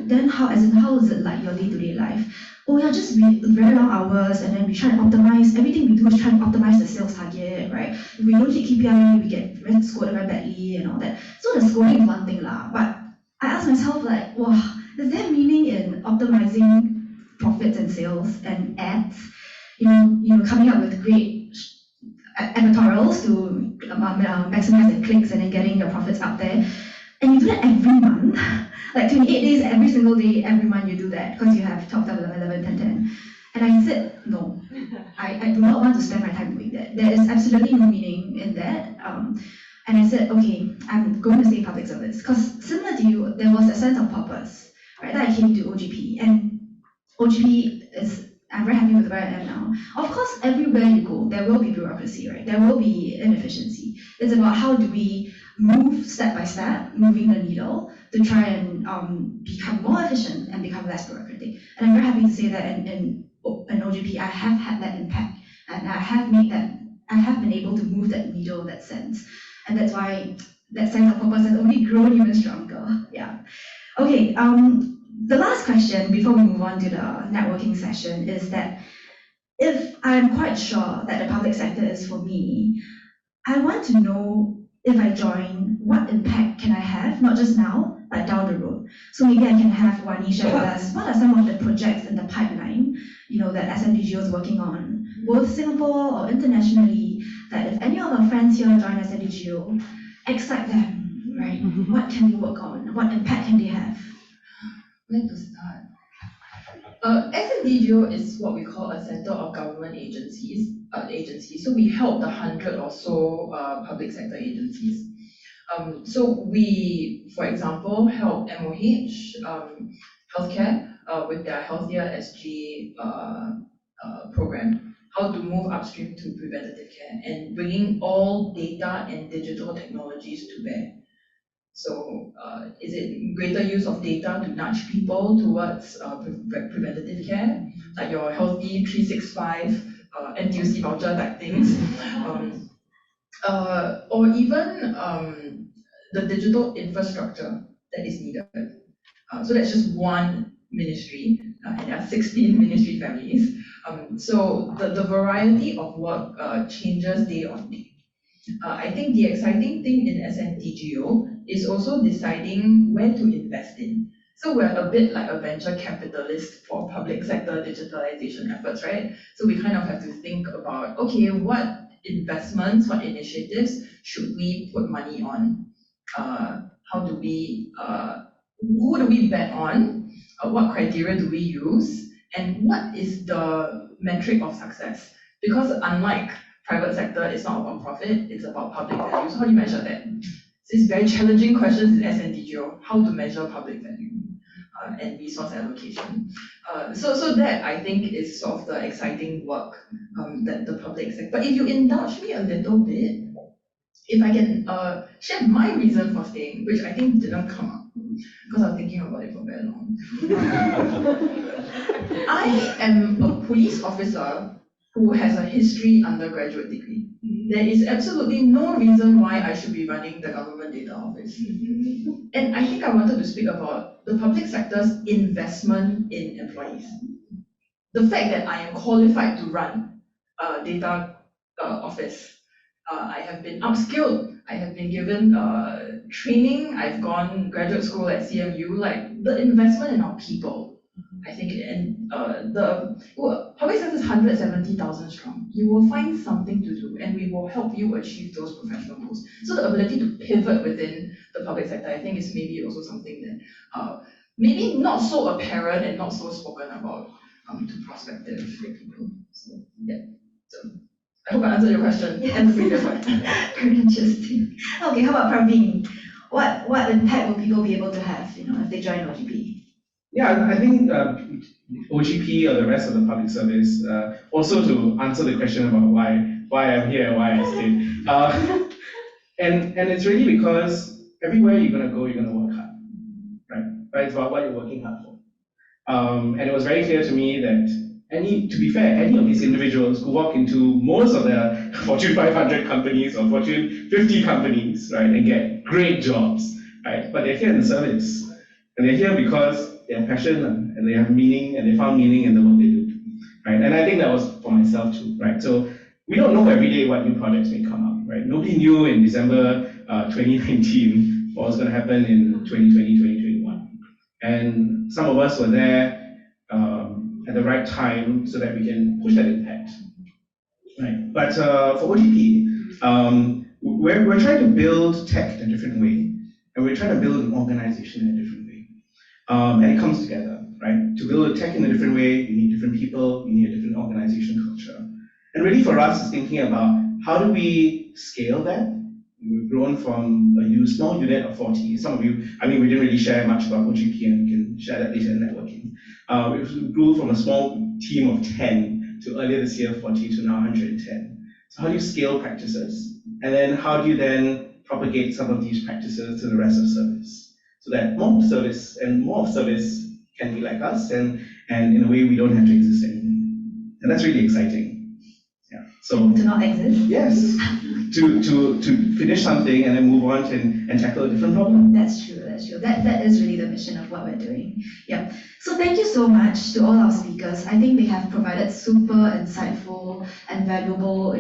B: then how is it like your day-to-day life? Oh yeah, just very long hours, and then we try to optimize. Everything we do is try to optimize the sales target, right? If we don't hit KPI, we get scolded very badly and all that. So the scolding is one thing but I asked myself is there meaning in optimizing profits and sales and ads? Coming up with great editorials to maximize the clicks and then getting your profits up there. And you do that every month. 28 days, every single day, every month you do that because you have 12, 11, 10. And I said, no, I do not want to spend my time doing that. There is absolutely no meaning in that. And I said, okay, I'm going to stay public service. Because similar to you, there was a sense of purpose, right? That I came to OGP. And OGP I'm very happy with where I am now. Of course, everywhere you go, there will be bureaucracy, right? There will be inefficiency. It's about how do we move step by step, moving the needle to try and become more efficient and become less bureaucratic. And I'm very happy to say that in OGP, I have had that impact, and I have been able to move that needle in that sense. And that's why that sense of purpose has only grown even stronger. Yeah. Okay. The last question before we move on to the networking session is that if I'm quite sure that the public sector is for me, I want to know if I join, what impact can I have, not just now, but down the road. So maybe I can have Wanyi share with us, what are some of the projects in the pipeline, that SNDGO is working on, both Singapore or internationally, that if any of our friends here join SNDGO, excite them, right? What can we work on? What impact can they have?
E: Where to start? SNDGO is what we call a center of government agencies. So we help the 100 or so public sector agencies. So we, for example, help MOH, healthcare, with their Healthier SG program, how to move upstream to preventative care and bringing all data and digital technologies to bear. So is it greater use of data to nudge people towards preventative care, like your Healthy 365 NTUC voucher type things, or even the digital infrastructure that is needed. So that's just one ministry, and there are 16 ministry families. So the variety of work changes day on day. I think the exciting thing in SNDGO is also deciding where to invest in. So we're a bit like a venture capitalist for public sector digitalization efforts, right? So we kind of have to think about, okay, what investments, what initiatives should we put money on? How do we, who do we bet on? What criteria do we use? And what is the metric of success? Because unlike private sector, it's not about profit, it's about public value. So how do you measure that? So it's very challenging questions in SNDGO, how to measure public value and resource allocation. So that I think is sort of the exciting work that the public sector. But if you indulge me a little bit, if I can share my reason for staying, which I think didn't come up because I was thinking about it for very long. I am a police officer who has a history undergraduate degree. There is absolutely no reason why I should be running the government data office. And I think I wanted to speak about the public sector's investment in employees. The fact that I am qualified to run a data office. I have been upskilled, I have been given training, I've gone graduate school at CMU, like the investment in our people. I think, and public sector is 170,000 strong. You will find something to do, and we will help you achieve those professional goals. So the ability to pivot within the public sector, I think, is maybe also something that maybe not so apparent and not so spoken about to prospective people. So yeah. So I hope I answered your question and the previous one.
B: Very interesting. Okay, how about Praveen? What impact will people be able to have, if they join OGP?
C: Yeah, I think OGP or the rest of the public service, also to answer the question about why I'm here, why I stayed. And it's really because everywhere you're gonna go, you're gonna work hard, right? It's about what you're working hard for. And it was very clear to me that to be fair, any of these individuals who walk into most of the Fortune 500 companies or Fortune 50 companies, right, and get great jobs, right? But they're here in the service, and they're here because they have passion and they have meaning, and they found meaning in the work they do, right? And I think that was for myself too, right? So we don't know every day what new projects may come up, right? Nobody knew in December 2019 what was going to happen in 2020, 2021, and some of us were there at the right time so that we can push that impact, right? But for OGP, we're trying to build tech in a different way, and we're trying to build an organization in a different way. And it comes together, right? To build a tech in a different way, you need different people, you need a different organization culture. And really for us, it's thinking about how do we scale that? We've grown from a small unit of 40. Some of you, we didn't really share much about OGP, and we can share that later in networking. We grew from a small team of 10 to earlier this year 40 to now 110. So how do you scale practices? And then how do you then propagate some of these practices to the rest of service? So that more of service can be like us, and in a way we don't have to exist anymore. And that's really exciting. Yeah. So
B: to not exist?
C: Yes. to finish something and then move on and tackle a different problem.
B: That's true. That is really the mission of what we're doing. Yeah. So thank you so much to all our speakers. I think they have provided super insightful and valuable,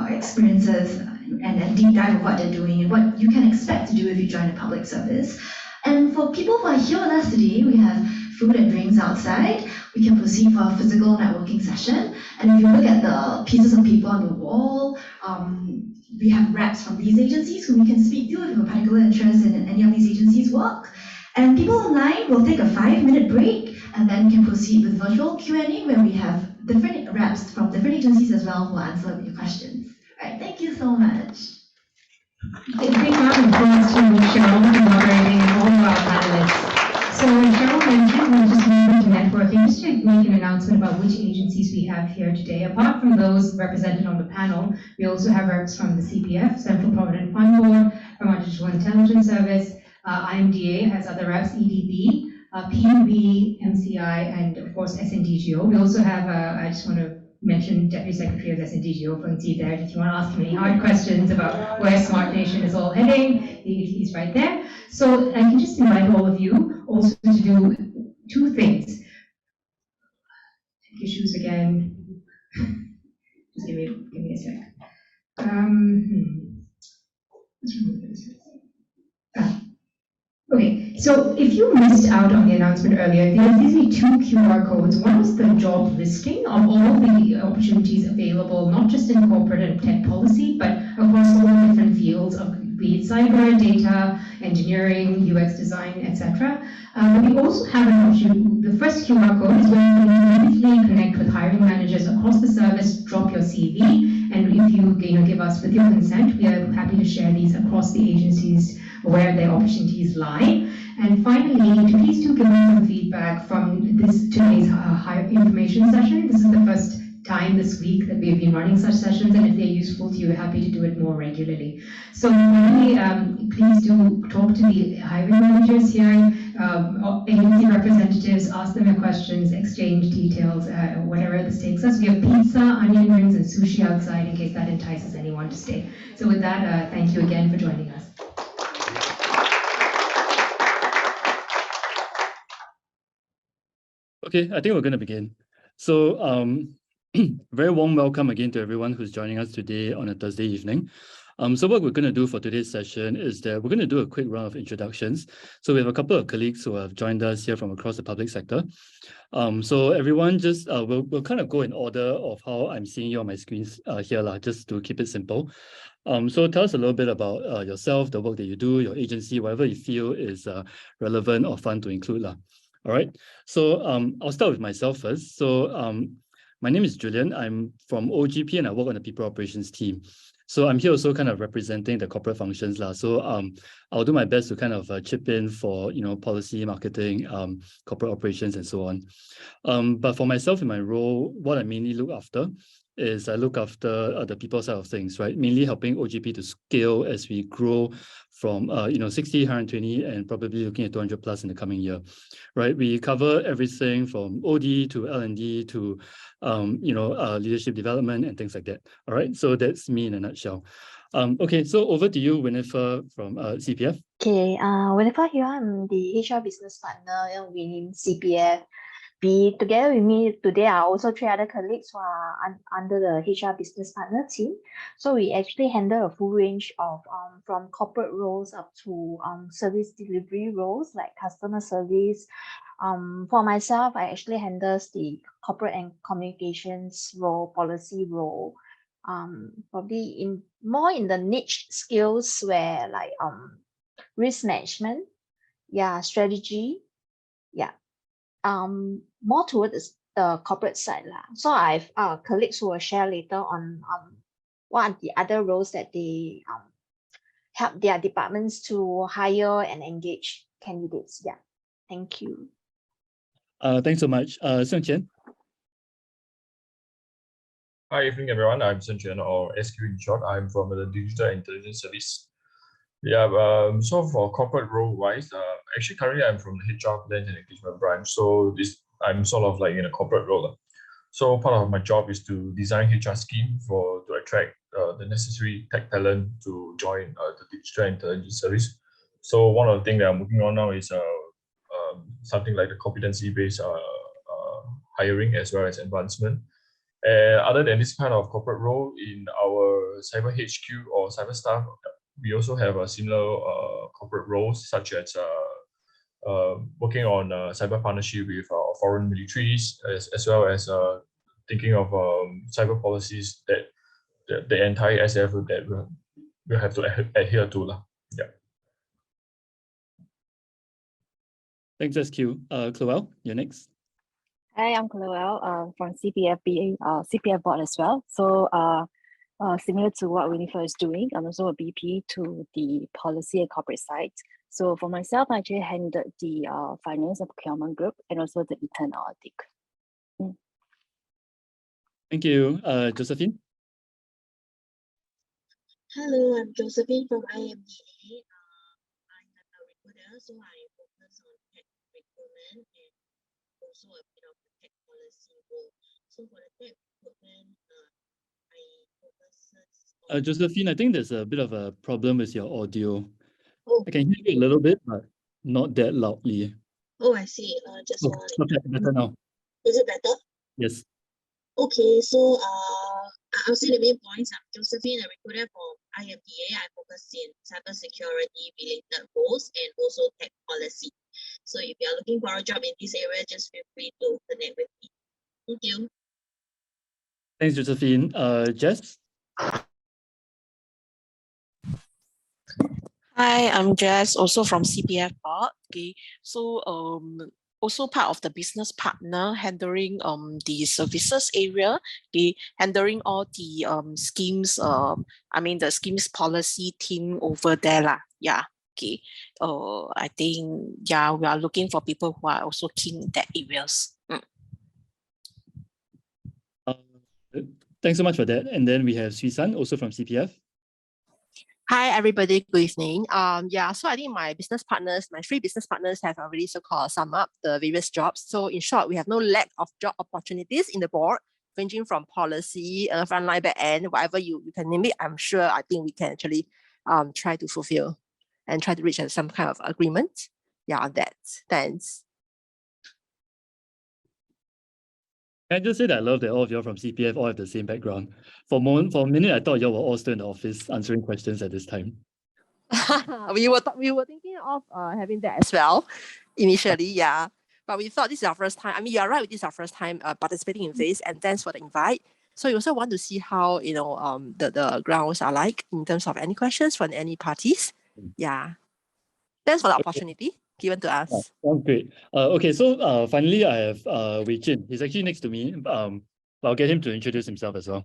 B: experiences and a deep dive of what they're doing and what you can expect to do if you join the public service. And for people who are here with us today, we have food and drinks outside. We can proceed for a physical networking session. And if you look at the pieces of paper on the wall, we have reps from these agencies who we can speak to if you have a particular interest in any of these agencies' work. And people online will take a 5-minute break and then can proceed with virtual Q&A where we have different reps from different agencies as well who will answer your questions. All right, thank you so much.
A: A big round of applause to Cheryl for moderating and all of our panelists. So Cheryl mentioned we'll just move into networking, just to make an announcement about which agencies we have here today. Apart from those represented on the panel, we also have reps from the CPF, Central Provident Fund Board, from our Digital Intelligence Service, IMDA has other reps, EDB, PUB, MCI, and of course SNDGO. We also have, I just want to mention Deputy Secretary of SNDGO, Weng there. If you want to ask him any hard questions about where Smart Nation is all heading, he's right there. So I can just invite all of you also to do two things. Take your shoes again. Just give me a sec. Let's remove this. Okay, So if you missed out on the announcement earlier, there's usually two QR codes. One is the job listing of all the opportunities available, not just in corporate and tech policy, but across all the different fields of be it cyber, data, engineering, UX design, etc. We also have an option. The first QR code is where you can immediately connect with hiring managers across the service, drop your CV, and if you give us with your consent, we are happy to share these across the agencies where their opportunities lie. And finally, please do give us some feedback from today's higher information session. This is the first time this week that we've been running such sessions, and if they're useful to you, we're happy to do it more regularly. So really, please do talk to the hiring managers here, agency representatives, ask them your questions, exchange details, whatever this takes us. We have pizza, onion rings, and sushi outside in case that entices anyone to stay. So with that, thank you again for joining us.
H: Okay, I think we're going to begin. So, very warm welcome again to everyone who's joining us today on a Thursday evening. So what we're going to do for today's session is that we're going to do a quick round of introductions. So we have a couple of colleagues who have joined us here from across the public sector. So everyone just, we'll kind of go in order of how I'm seeing you on my screens here, just to keep it simple. So tell us a little bit about yourself, the work that you do, your agency, whatever you feel is relevant or fun to include. All right, so I'll start with myself first. So my name is Julian. I'm from OGP and I work on the people operations team. So I'm here also kind of representing the corporate functions. So I'll do my best to kind of chip in for, policy, marketing, corporate operations, and so on. But for myself in my role, what I mainly look after is I look after the people side of things, right? Mainly helping OGP to scale as we grow from 60, 120, and probably looking at 200 plus in the coming year, right? We cover everything from OD to L&D to leadership development and things like that. All right, so that's me in a nutshell. Okay, so over to you, Winifred from CPF.
I: Okay, Winifred here. I'm the HR business partner within CPF. Together with me today are also three other colleagues who are under the HR business partner team. So we actually handle a full range of from corporate roles up to service delivery roles like customer service. For myself, I actually handle the corporate and communications role, policy role. Probably more in the niche skills where like risk management, strategy, more towards the corporate side. So I've colleagues who will share later on what are the other roles that they help their departments to hire and engage candidates. Yeah, thank you.
H: Thanks so much. Sung Chen.
J: Hi, evening everyone. I'm Sun Chen, or SQ in short. I'm from the Digital Intelligence Service. So for corporate role wise, actually currently I'm from the HR Talent and Engagement branch. So I'm sort of like in a corporate role. So part of my job is to design HR scheme to attract the necessary tech talent to join the Digital Intelligence Service. So one of the things that I'm working on now is something like the competency-based hiring as well as advancement. Other than this kind of corporate role in our cyber HQ or cyber staff, we also have a similar corporate roles such as working on cyber partnership with foreign militaries, as well as thinking of cyber policies that the entire SF that we'll have to adhere to. Yeah.
H: Thanks, SQ. Chloe, you're next.
K: Hi, I'm Chloe from CPF board as well. So similar to what Winifred is doing, I'm also a BP to the policy and corporate side. So for myself, I actually handled the finance and procurement group and also the internal audit.
H: Thank you. Josephine?
L: Hello, I'm Josephine from IMCA. I'm a recruiter, so I focus on tech recruitment and also a bit of the tech policy role. So for the tech recruitment, I focus on...
H: Josephine, I think there's a bit of a problem with your audio.
L: Oh.
H: I can hear you a little bit, but not that loudly.
L: Oh, I see.
H: Okay, better now.
L: Is it better?
H: Yes.
L: Okay, so I'll say the main points. I'm Josephine, a recruiter from IMDA, I focus in cybersecurity related roles and also tech policy. So if you are looking for a job in this area, just feel free to connect with me. Thank you.
H: Thanks, Josephine. Jess?
M: Hi, I'm Jess, also from CPF board. Okay, so also part of the business partner handling the services area. Okay, handling all the schemes. I mean the schemes policy team over there lah. Yeah. Okay. I think we are looking for people who are also keen in that areas.
H: Thanks so much for that. And then we have Suisan, also from CPF.
N: Hi, everybody. Good evening. So I think my three business partners have already so-called sum up the various jobs. So in short, we have no lack of job opportunities in the board, ranging from policy, frontline, back end, whatever you can name it. I think we can actually try to fulfill and try to reach some kind of agreement. Yeah, on that. Thanks.
H: Can I just say that I love that all of you from CPF all have the same background. For a minute, I thought you were all still in the office answering questions at this time.
N: we were thinking of having that as well initially, yeah. But we thought this is our first time. I mean, you're right, this is our first time participating in this, and thanks for the invite. So we also want to see how the grounds are like in terms of any questions from any parties. Yeah. Thanks for the opportunity given to us.
H: Sounds great. Okay, so finally I have Wei Jin. He's actually next to me. I'll get him to introduce himself as well.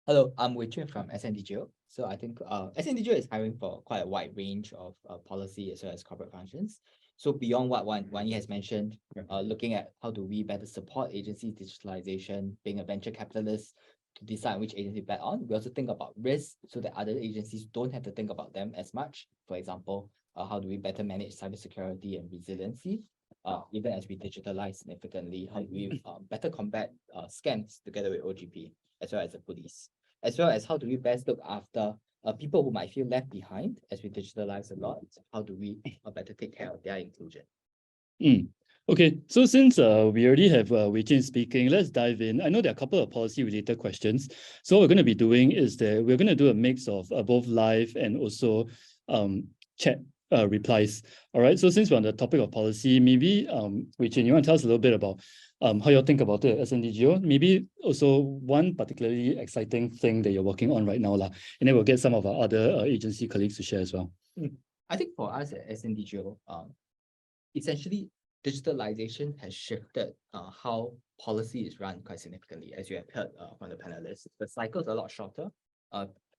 O: Hello, I'm Wei Jin from SNDGO. So I think SNDGO is hiring for quite a wide range of policy as well as corporate functions. So beyond what Wanyi has mentioned, looking at how do we better support agency digitalization, being a venture capitalist to decide which agency to bet on, we also think about risk so that other agencies don't have to think about them as much. For example, how do we better manage cybersecurity and resiliency? Even as we digitalize significantly, how do we better combat scams together with OGP, as well as the police? As well as how do we best look after people who might feel left behind as we digitalize a lot? How do we better take care of their inclusion?
H: Okay, so since we already have Wei Jin speaking, let's dive in. I know there are a couple of policy-related questions. So what we're going to be doing is that we're going to do a mix of both live and also chat replies. All right, so since we're on the topic of policy, maybe Wei Jin, you want to tell us a little bit about how you think about it at SNDGO, maybe also one particularly exciting thing that you're working on right now, and then we'll get some of our other agency colleagues to share as well.
O: I think for us at SNDGO, essentially digitalization has shifted how policy is run quite significantly, as you have heard from the panelists. The cycles are a lot shorter.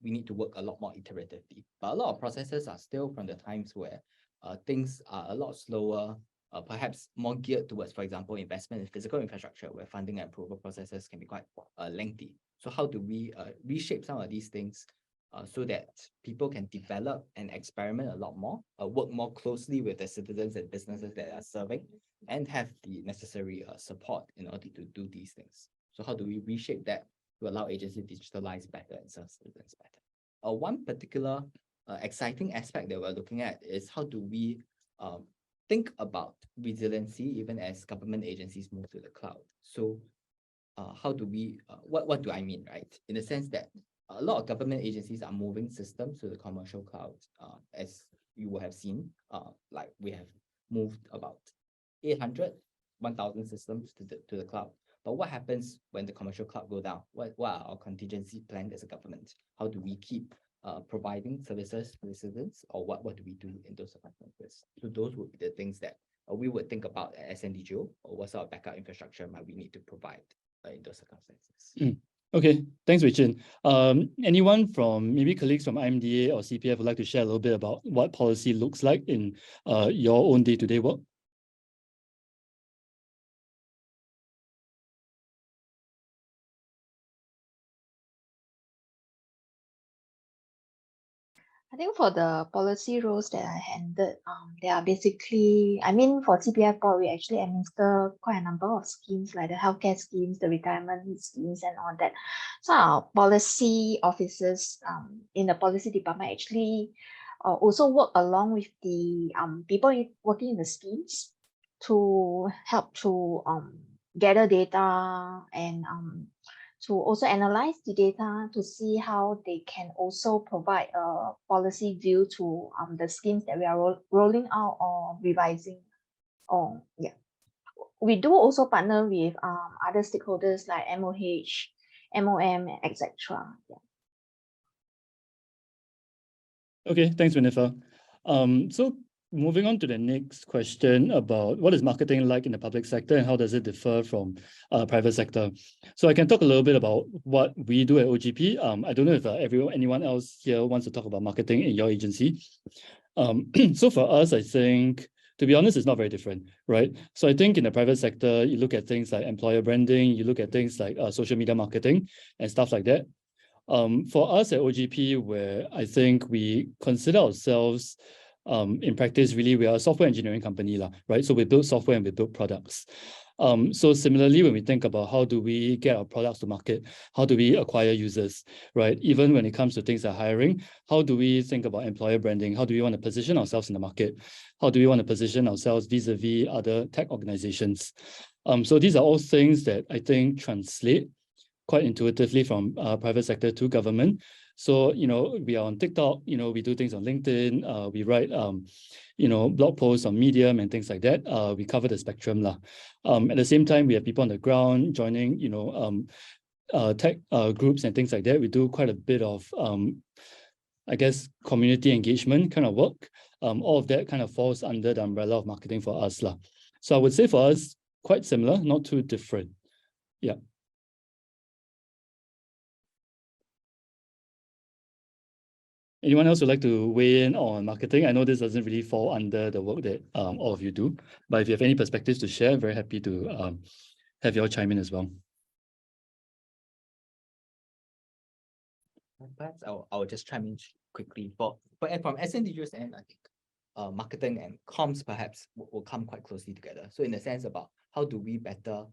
O: We need to work a lot more iteratively, but a lot of processes are still from the times where things are a lot slower, perhaps more geared towards, for example, investment in physical infrastructure, where funding and approval processes can be quite lengthy. So how do we reshape some of these things so that people can develop and experiment a lot more, work more closely with the citizens and businesses that are serving, and have the necessary support in order to do these things? So how do we reshape that to allow agencies to digitalize better and serve citizens better? One particular exciting aspect that we're looking at is how do we think about resiliency even as government agencies move to the cloud. So how do we, what do I mean, right? In the sense that a lot of government agencies are moving systems to the commercial cloud, as you will have seen, like we have moved about 1,000 systems to the cloud. But what happens when the commercial cloud go down? What are our contingency plans as a government? How do we keep providing services to the citizens, or what do we do in those circumstances? So those would be the things that we would think about at SNDGO, or what sort of backup infrastructure might we need to provide in those circumstances.
H: Okay, thanks, Wei Jin. Anyone from maybe colleagues from IMDA or CPF would like to share a little bit about what policy looks like in your own day-to-day work?
I: I think for the policy roles that I handled, they are basically, I mean, for CPF board, we actually administer quite a number of schemes, like the healthcare schemes, the retirement schemes, and all that. So our policy officers in the policy department actually also work along with the people working in the schemes to help to gather data and to also analyze the data to see how they can also provide a policy view to the schemes that we are rolling out or revising. Yeah. We do also partner with other stakeholders like MOH, MOM, etc. Yeah.
H: Okay, thanks, Winifred. So moving on to the next question about what is marketing like in the public sector and how does it differ from private sector? So I can talk a little bit about what we do at OGP. I don't know if anyone else here wants to talk about marketing in your agency. So for us, I think, to be honest, it's not very different, right? So I think in the private sector, you look at things like employer branding, you look at things like social media marketing and stuff like that. For us at OGP, where I think we consider ourselves in practice, really, we are a software engineering company, right? So we build software and we build products. So similarly, when we think about how do we get our products to market, how do we acquire users, right? Even when it comes to things like hiring, how do we think about employer branding? How do we want to position ourselves in the market? How do we want to position ourselves vis-a-vis other tech organizations? So these are all things that I think translate quite intuitively from private sector to government. So, we are on TikTok, we do things on LinkedIn, we write, blog posts on Medium and things like that. We cover the spectrum. At the same time, we have people on the ground joining, tech groups and things like that. We do quite a bit of, I guess, community engagement kind of work. All of that kind of falls under the umbrella of marketing for us. So I would say for us, quite similar, not too different. Yeah. Anyone else would like to weigh in on marketing? I know this doesn't really fall under the work that all of you do, but if you have any perspectives to share, very happy to have you all chime in as well.
O: Perhaps I'll just chime in quickly. From SNDGO's end, I think marketing and comms perhaps will come quite closely together. So in the sense about how do we better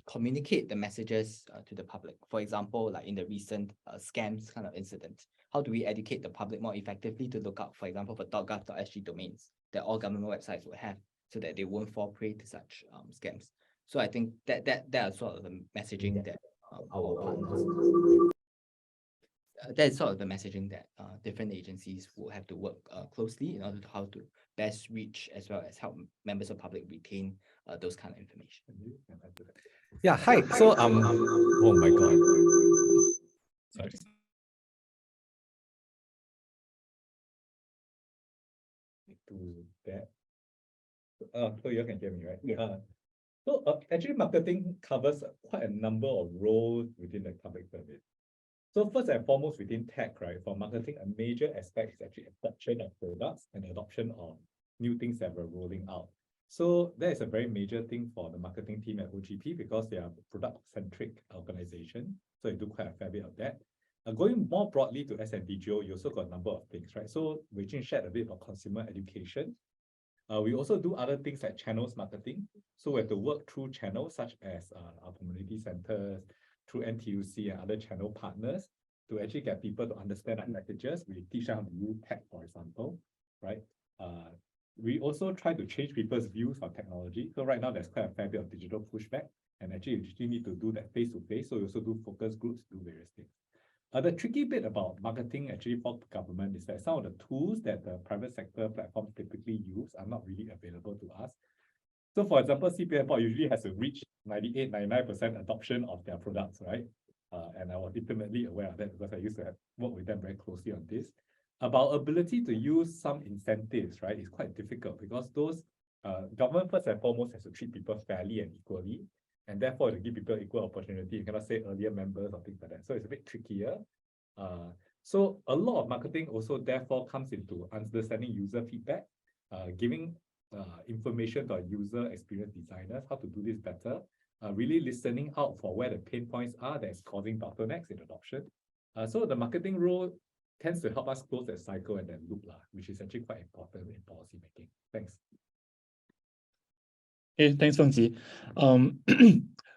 O: communicate the messages to the public? For example, like in the recent scams kind of incident, how do we educate the public more effectively to look out, for example, for .gov.sg domains that all government websites will have so that they won't fall prey to such scams? So I think that are sort of the messaging that our partners, that's sort of the messaging that different agencies will have to work closely in order to how to best reach as well as help members of public retain those kind of information.
P: Yeah, hi. So oh my God. Sorry. To that. So you can hear me, right? Yeah. So actually marketing covers quite a number of roles within the public service. So first and foremost within tech, right, for marketing, a major aspect is actually adoption of products and adoption of new things that we're rolling out. So that is a very major thing for the marketing team at OGP because they are a product-centric organization. So they do quite a fair bit of that. Going more broadly to SNDGO, you also got a number of things, right? So we just shared a bit about consumer education. We also do other things like channels marketing. So we have to work through channels such as our community centers, through NTUC and other channel partners to actually get people to understand our messages. We teach them how to use tech, for example, right? We also try to change people's views on technology. So right now there's quite a fair bit of digital pushback, and actually you still need to do that face-to-face. So we also do focus groups, do various things. The tricky bit about marketing actually for government is that some of the tools that the private sector platforms typically use are not really available to us. So for example, CPF board usually has to reach 98, 99% adoption of their products, right? And I was intimately aware of that because I used to have worked with them very closely on this. About ability to use some incentives, right, is quite difficult because those government first and foremost has to treat people fairly and equally. And therefore, to give people equal opportunity, you cannot say earlier members or things like that. So it's a bit trickier. So a lot of marketing also therefore comes into understanding user feedback, giving information to our user experience designers, how to do this better, really listening out for where the pain points are that's causing bottlenecks in adoption. So the marketing role tends to help us close that cycle and that loop, which is actually quite important in policy making. Thanks.
H: Okay, thanks, Feng Ji.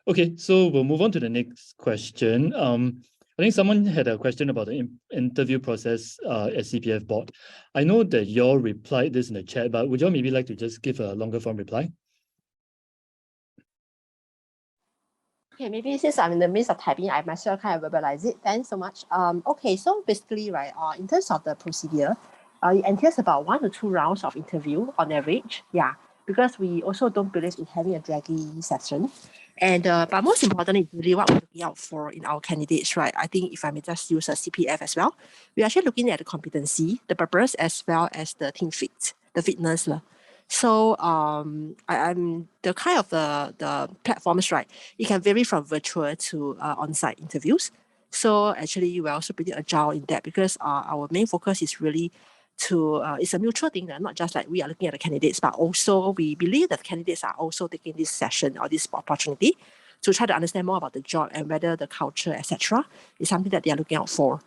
H: Okay, so we'll move on to the next question. I think someone had a question about the interview process at CPF board. I know that you all replied this in the chat, but would you all maybe like to just give a longer form reply?
N: Okay, maybe since I'm in the midst of typing, I myself kind of verbalize it. Thanks so much. Okay, so basically, right, in terms of the procedure, it entails about 1 to 2 rounds of interview on average. Yeah, because we also don't believe in having a draggy session. And but most importantly, really what we're looking out for in our candidates, right? I think if I may just use a CPF as well, we're actually looking at the competency, the purpose, as well as the team fit, the fitness. So I'm the kind of the platforms, right? It can vary from virtual to on-site interviews. So actually, we're also pretty agile in that because our main focus is really to it's a mutual thing, not just like we are looking at the candidates, but also we believe that candidates are also taking this session or this opportunity to try to understand more about the job and whether the culture, etc., is something that they are looking out for.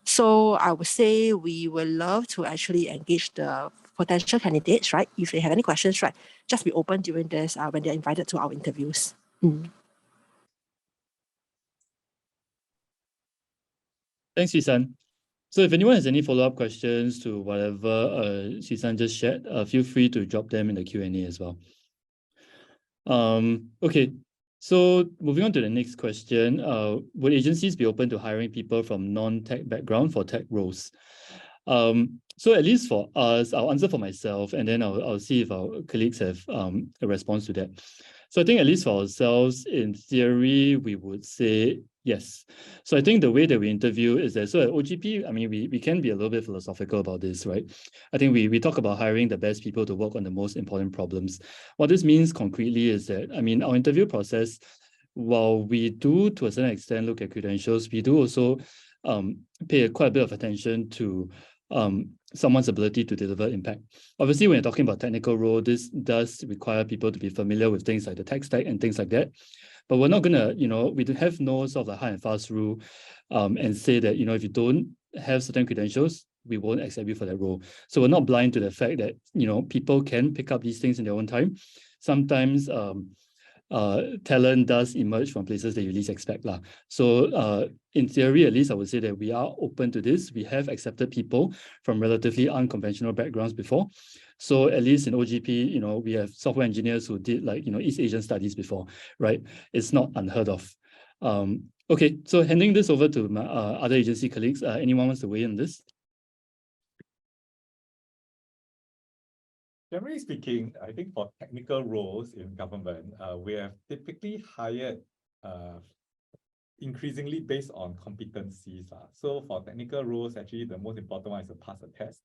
N: So I would say we would love to actually engage the potential candidates, right? If they have any questions, right, just be open during this when they're invited to our interviews.
H: Thanks, Sisan. So if anyone has any follow-up questions to whatever Sisan just shared, feel free to drop them in the Q&A as well. Okay, so moving on to the next question. Would agencies be open to hiring people from non-tech background for tech roles? So at least for us, I'll answer for myself, and then I'll see if our colleagues have a response to that. So I think at least for ourselves, in theory, we would say yes. So I think the way that we interview is that, so at OGP, I mean, we can be a little bit philosophical about this, right? I think we talk about hiring the best people to work on the most important problems. What this means concretely is that, I mean, our interview process, while we do to a certain extent look at credentials, we do also pay quite a bit of attention to someone's ability to deliver impact. Obviously, when you're talking about technical role, this does require people to be familiar with things like the tech stack and things like that. But we're not gonna, we have no sort of like hard and fast rule and say that, if you don't have certain credentials, we won't accept you for that role. So we're not blind to the fact that, people can pick up these things in their own time. Sometimes talent does emerge from places that you least expect. So in theory, at least I would say that we are open to this. We have accepted people from relatively unconventional backgrounds before. So at least in OGP, we have software engineers who did East Asian studies before, right? It's not unheard of. Okay, so handing this over to my other agency colleagues. Anyone wants to weigh in on this?
P: Generally speaking, I think for technical roles in government, we have typically hired increasingly based on competencies. So for technical roles, actually the most important one is to pass a test.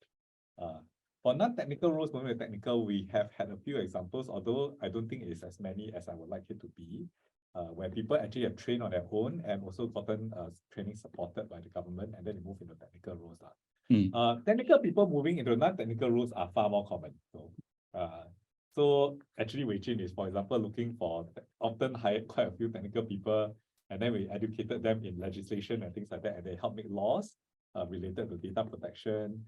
P: For non-technical roles, when we're technical, we have had a few examples, although I don't think it's as many as I would like it to be, where people actually have trained on their own and also gotten training supported by the government, and then they move into technical roles. Technical people moving into non-technical roles are far more common. So actually, Wei Jin is, for example, looking for, often hired quite a few technical people, and then we educated them in legislation and things like that, and they help make laws related to data protection,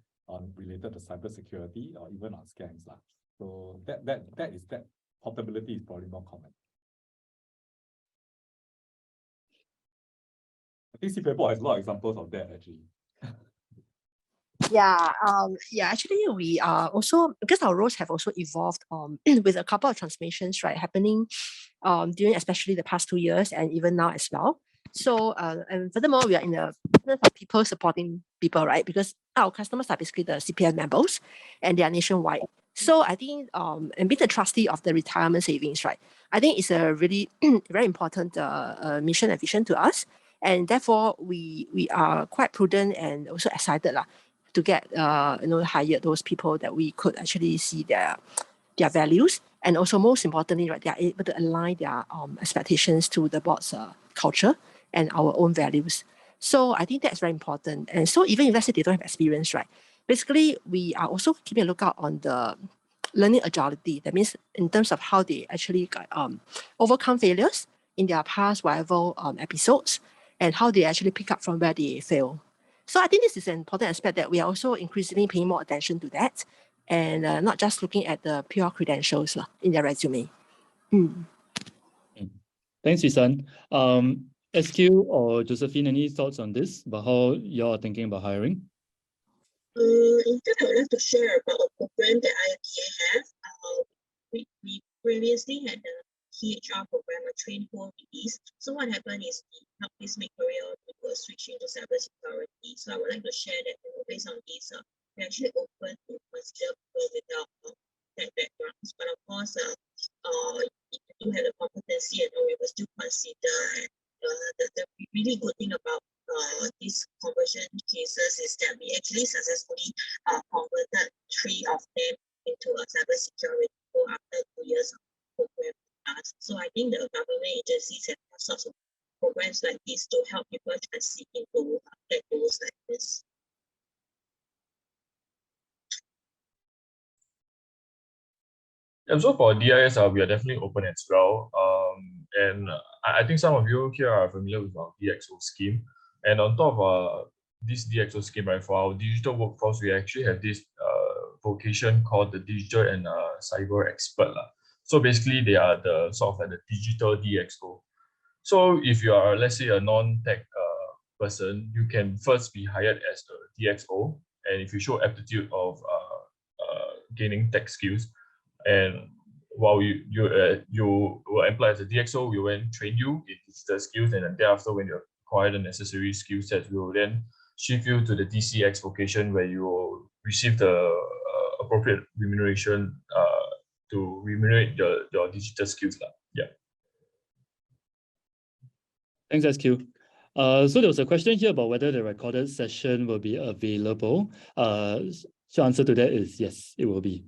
P: related to cybersecurity, or even on scams. So that portability is probably more common. I think CPF has a lot of examples of that actually.
N: Actually, we are also, because our roles have also evolved with a couple of transformations, right, happening during especially the past 2 years and even now as well. So, and furthermore, we are in the business of people supporting people, right? Because our customers are basically the CPF members and they are nationwide. So I think, and being the trustee of the retirement savings, right, I think it's a really very important mission and vision to us. And therefore, we are quite prudent and also excited to get hire those people that we could actually see their values, and also most importantly, right, they are able to align their expectations to the board's culture and our own values. So I think that's very important. And so even if let's say they don't have experience, right, basically we are also keeping a lookout on the learning agility. That means in terms of how they actually overcome failures in their past whatever episodes, and how they actually pick up from where they fail. So I think this is an important aspect that we are also increasingly paying more attention to that, and not just looking at the pure credentials in their resume.
H: Thanks, Sisan. SQ or Josephine, any thoughts on this, about how you're thinking about hiring?
L: In fact, I would like to share about a program that IMCA have. We previously had a THR program, a train who release. So what happened is we helped this mid-career people switch into cybersecurity. So I would like to share that based on this, we're actually open to consider people without that backgrounds. But of course, if you do have the competency, we will still consider. The really good thing about these conversion cases is that we actually successfully converted 3 of them into a cybersecurity after 2 years of program with us. So I think the government agencies have sorts of programs like this to help people transit into roles like this.
J: And so for DIS, we are definitely open as well. And I think some of you here are familiar with our DXO scheme. And on top of this DXO scheme, right, for our digital workforce, we actually have this vocation called the digital and cyber expert. So basically, they are the sort of like the digital DXO. So if you are, let's say, a non-tech person, you can first be hired as the DXO. And if you show aptitude of gaining tech skills, and while you were employed as a DXO, we will then train you in digital skills, and then thereafter, when you acquire the necessary skill sets, we will then shift you to the DCX vocation, where you will receive the appropriate remuneration to remunerate your digital skills. Yeah.
H: Thanks, SQ. So there was a question here about whether the recorded session will be available. So answer to that is yes, it will be.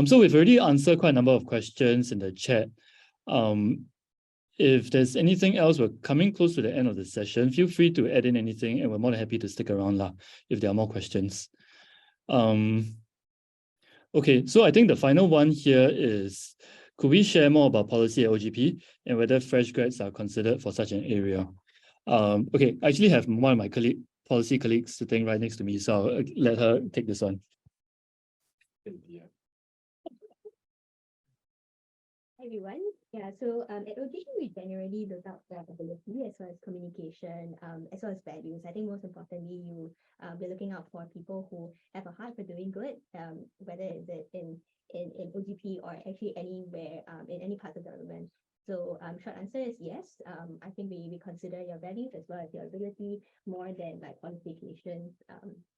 H: So we've already answered quite a number of questions in the chat. If there's anything else, we're coming close to the end of the session. Feel free to add in anything, and we're more than happy to stick around if there are more questions. Okay, so I think the final one here is, could we share more about policy at OGP and whether fresh grads are considered for such an area? Okay, I actually have one of my policy colleagues sitting right next to me, so I'll let her take this one.
Q: Hi everyone. Yeah, so at OGP we generally look out for ability as well as communication, as well as values. I think most importantly, we're looking out for people who have a heart for doing good, whether it's in OGP or actually anywhere in any part of government. So short answer is yes. I think we consider your values as well as your ability more than like qualifications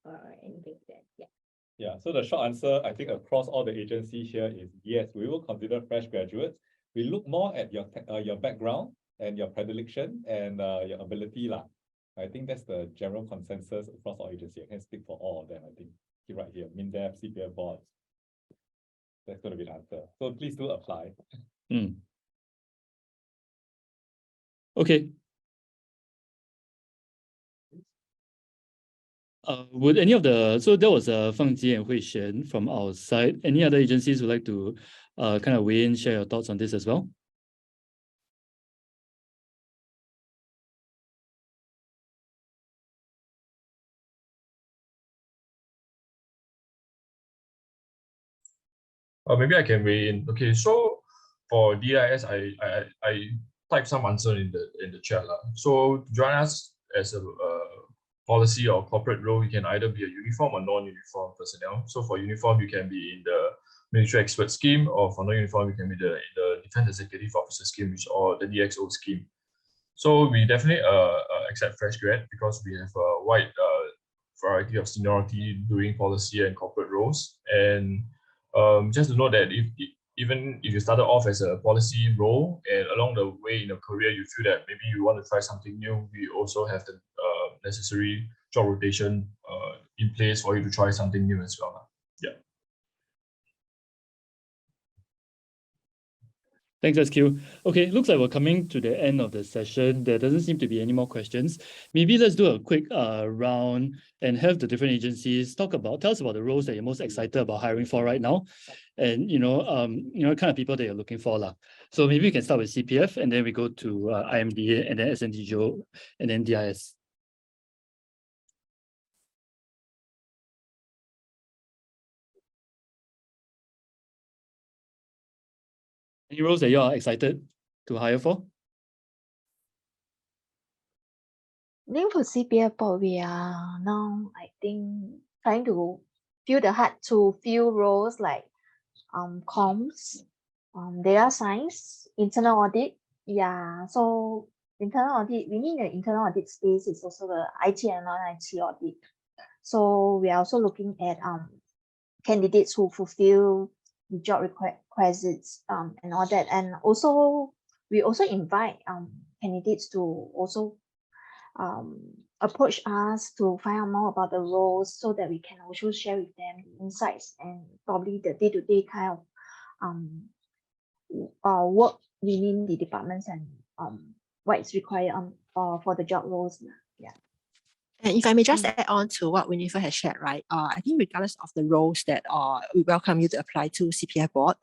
Q: or anything like that. Yeah.
P: Yeah, so the short answer, I think across all the agencies here is yes, we will consider fresh graduates. We look more at your background and your predilection and your ability. I think that's the general consensus across all agencies. I can speak for all of them, I think. Right here, MINDEF, CPF board. That's going to be the answer. So please do apply.
H: Okay. Would any of so that was Feng Jie and Hui Xuan from our side. Any other agencies would like to kind of weigh in, share your thoughts on this as well?
J: Maybe I can weigh in. Okay, so for DIS, I typed some answer in the chat. So to join us as a policy or corporate role, you can either be a uniform or non-uniform personnel. So for uniform, you can be in the military expert scheme, or for non-uniform, you can be in the defense executive officer scheme, or the DXO scheme. So we definitely accept fresh grad because we have a wide variety of seniority doing policy and corporate roles. And just to note that even if you started off as a policy role and along the way in your career you feel that maybe you want to try something new, we also have the necessary job rotation in place for you to try something new as well. Yeah.
H: Thanks, SQ. Okay, looks like we're coming to the end of the session. There doesn't seem to be any more questions. Maybe let's do a quick round and have the different agencies tell us about the roles that you're most excited about hiring for right now, and kind of people that you're looking for. So maybe we can start with CPF, and then we go to IMDA, and then SNDGO, and then DIS. Any roles that you are excited to hire for?
I: I think for CPF board, we are now, I think, trying to fill the hard to fill roles like comms, data science, internal audit. Yeah, so internal audit, within the internal audit space is also the IT and non-IT audit. So we are also looking at candidates who fulfill the job requisites and all that. And also we also invite candidates to also approach us to find out more about the roles so that we can also share with them the insights and probably the day-to-day kind of work within the departments and what is required for the job roles. Yeah.
N: And if I may just add on to what Winifred has shared, right? I think regardless of the roles that we welcome you to apply to CPF board,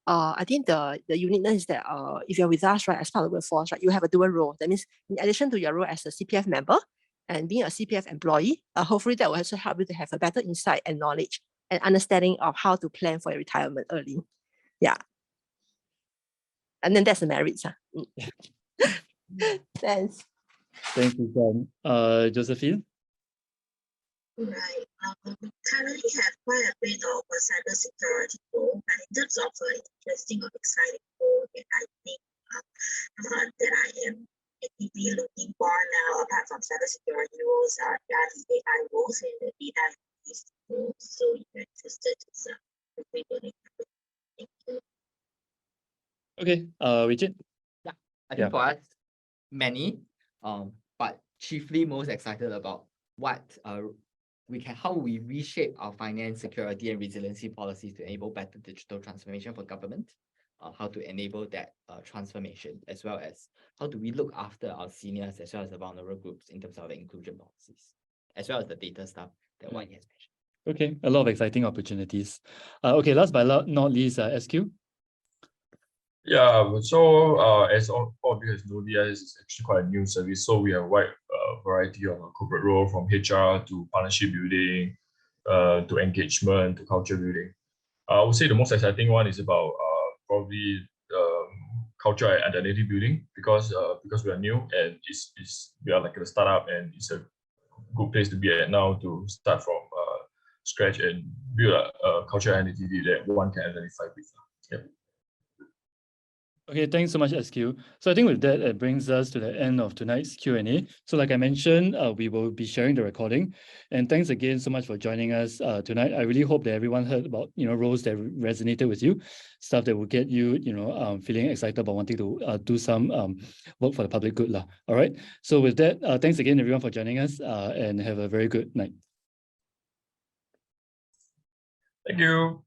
N: I think the uniqueness is that if you're with us, right, as part of the workforce, right, you have a dual role. That means in addition to your role as a CPF member and being a CPF employee, hopefully that will also help you to have a better insight and knowledge and understanding of how to plan for your retirement early. Yeah. And then that's the merits. Thanks.
H: Thank you, Tang. Josephine?
L: Right. We currently have quite a bit of a cybersecurity role, but in terms of interesting or exciting role that I think that I am actively looking for now, apart from cybersecurity roles, are the AI roles and the data analyst roles. So if you're interested, it's thank you.
H: Okay, Richard?
O: Yeah, I think for us, many, but chiefly most excited about what how we reshape our finance, security, and resiliency policies to enable better digital transformation for government, how to enable that transformation, as well as how do we look after our seniors as well as the vulnerable groups in terms of the inclusion policies, as well as the data stuff that Wanyi has mentioned.
H: Okay, a lot of exciting opportunities. Okay, last but not least, SQ.
J: Yeah, so as all of you guys know, DIS is actually quite a new service. So we have a wide variety of corporate role, from HR to partnership building, to engagement, to culture building. I would say the most exciting one is about probably culture and identity building, because we are new and we are like a startup, and it's a good place to be at now to start from scratch and build a culture identity that one can identify with. Yep.
H: Okay, thanks so much, SQ. So I think with that, it brings us to the end of tonight's Q&A. So like I mentioned, we will be sharing the recording. And thanks again so much for joining us tonight. I really hope that everyone heard about, roles that resonated with you, stuff that will get you, feeling excited about wanting to do some work for the public good. All right. So with that, thanks again, everyone, for joining us, and have a very good night.
J: Thank you.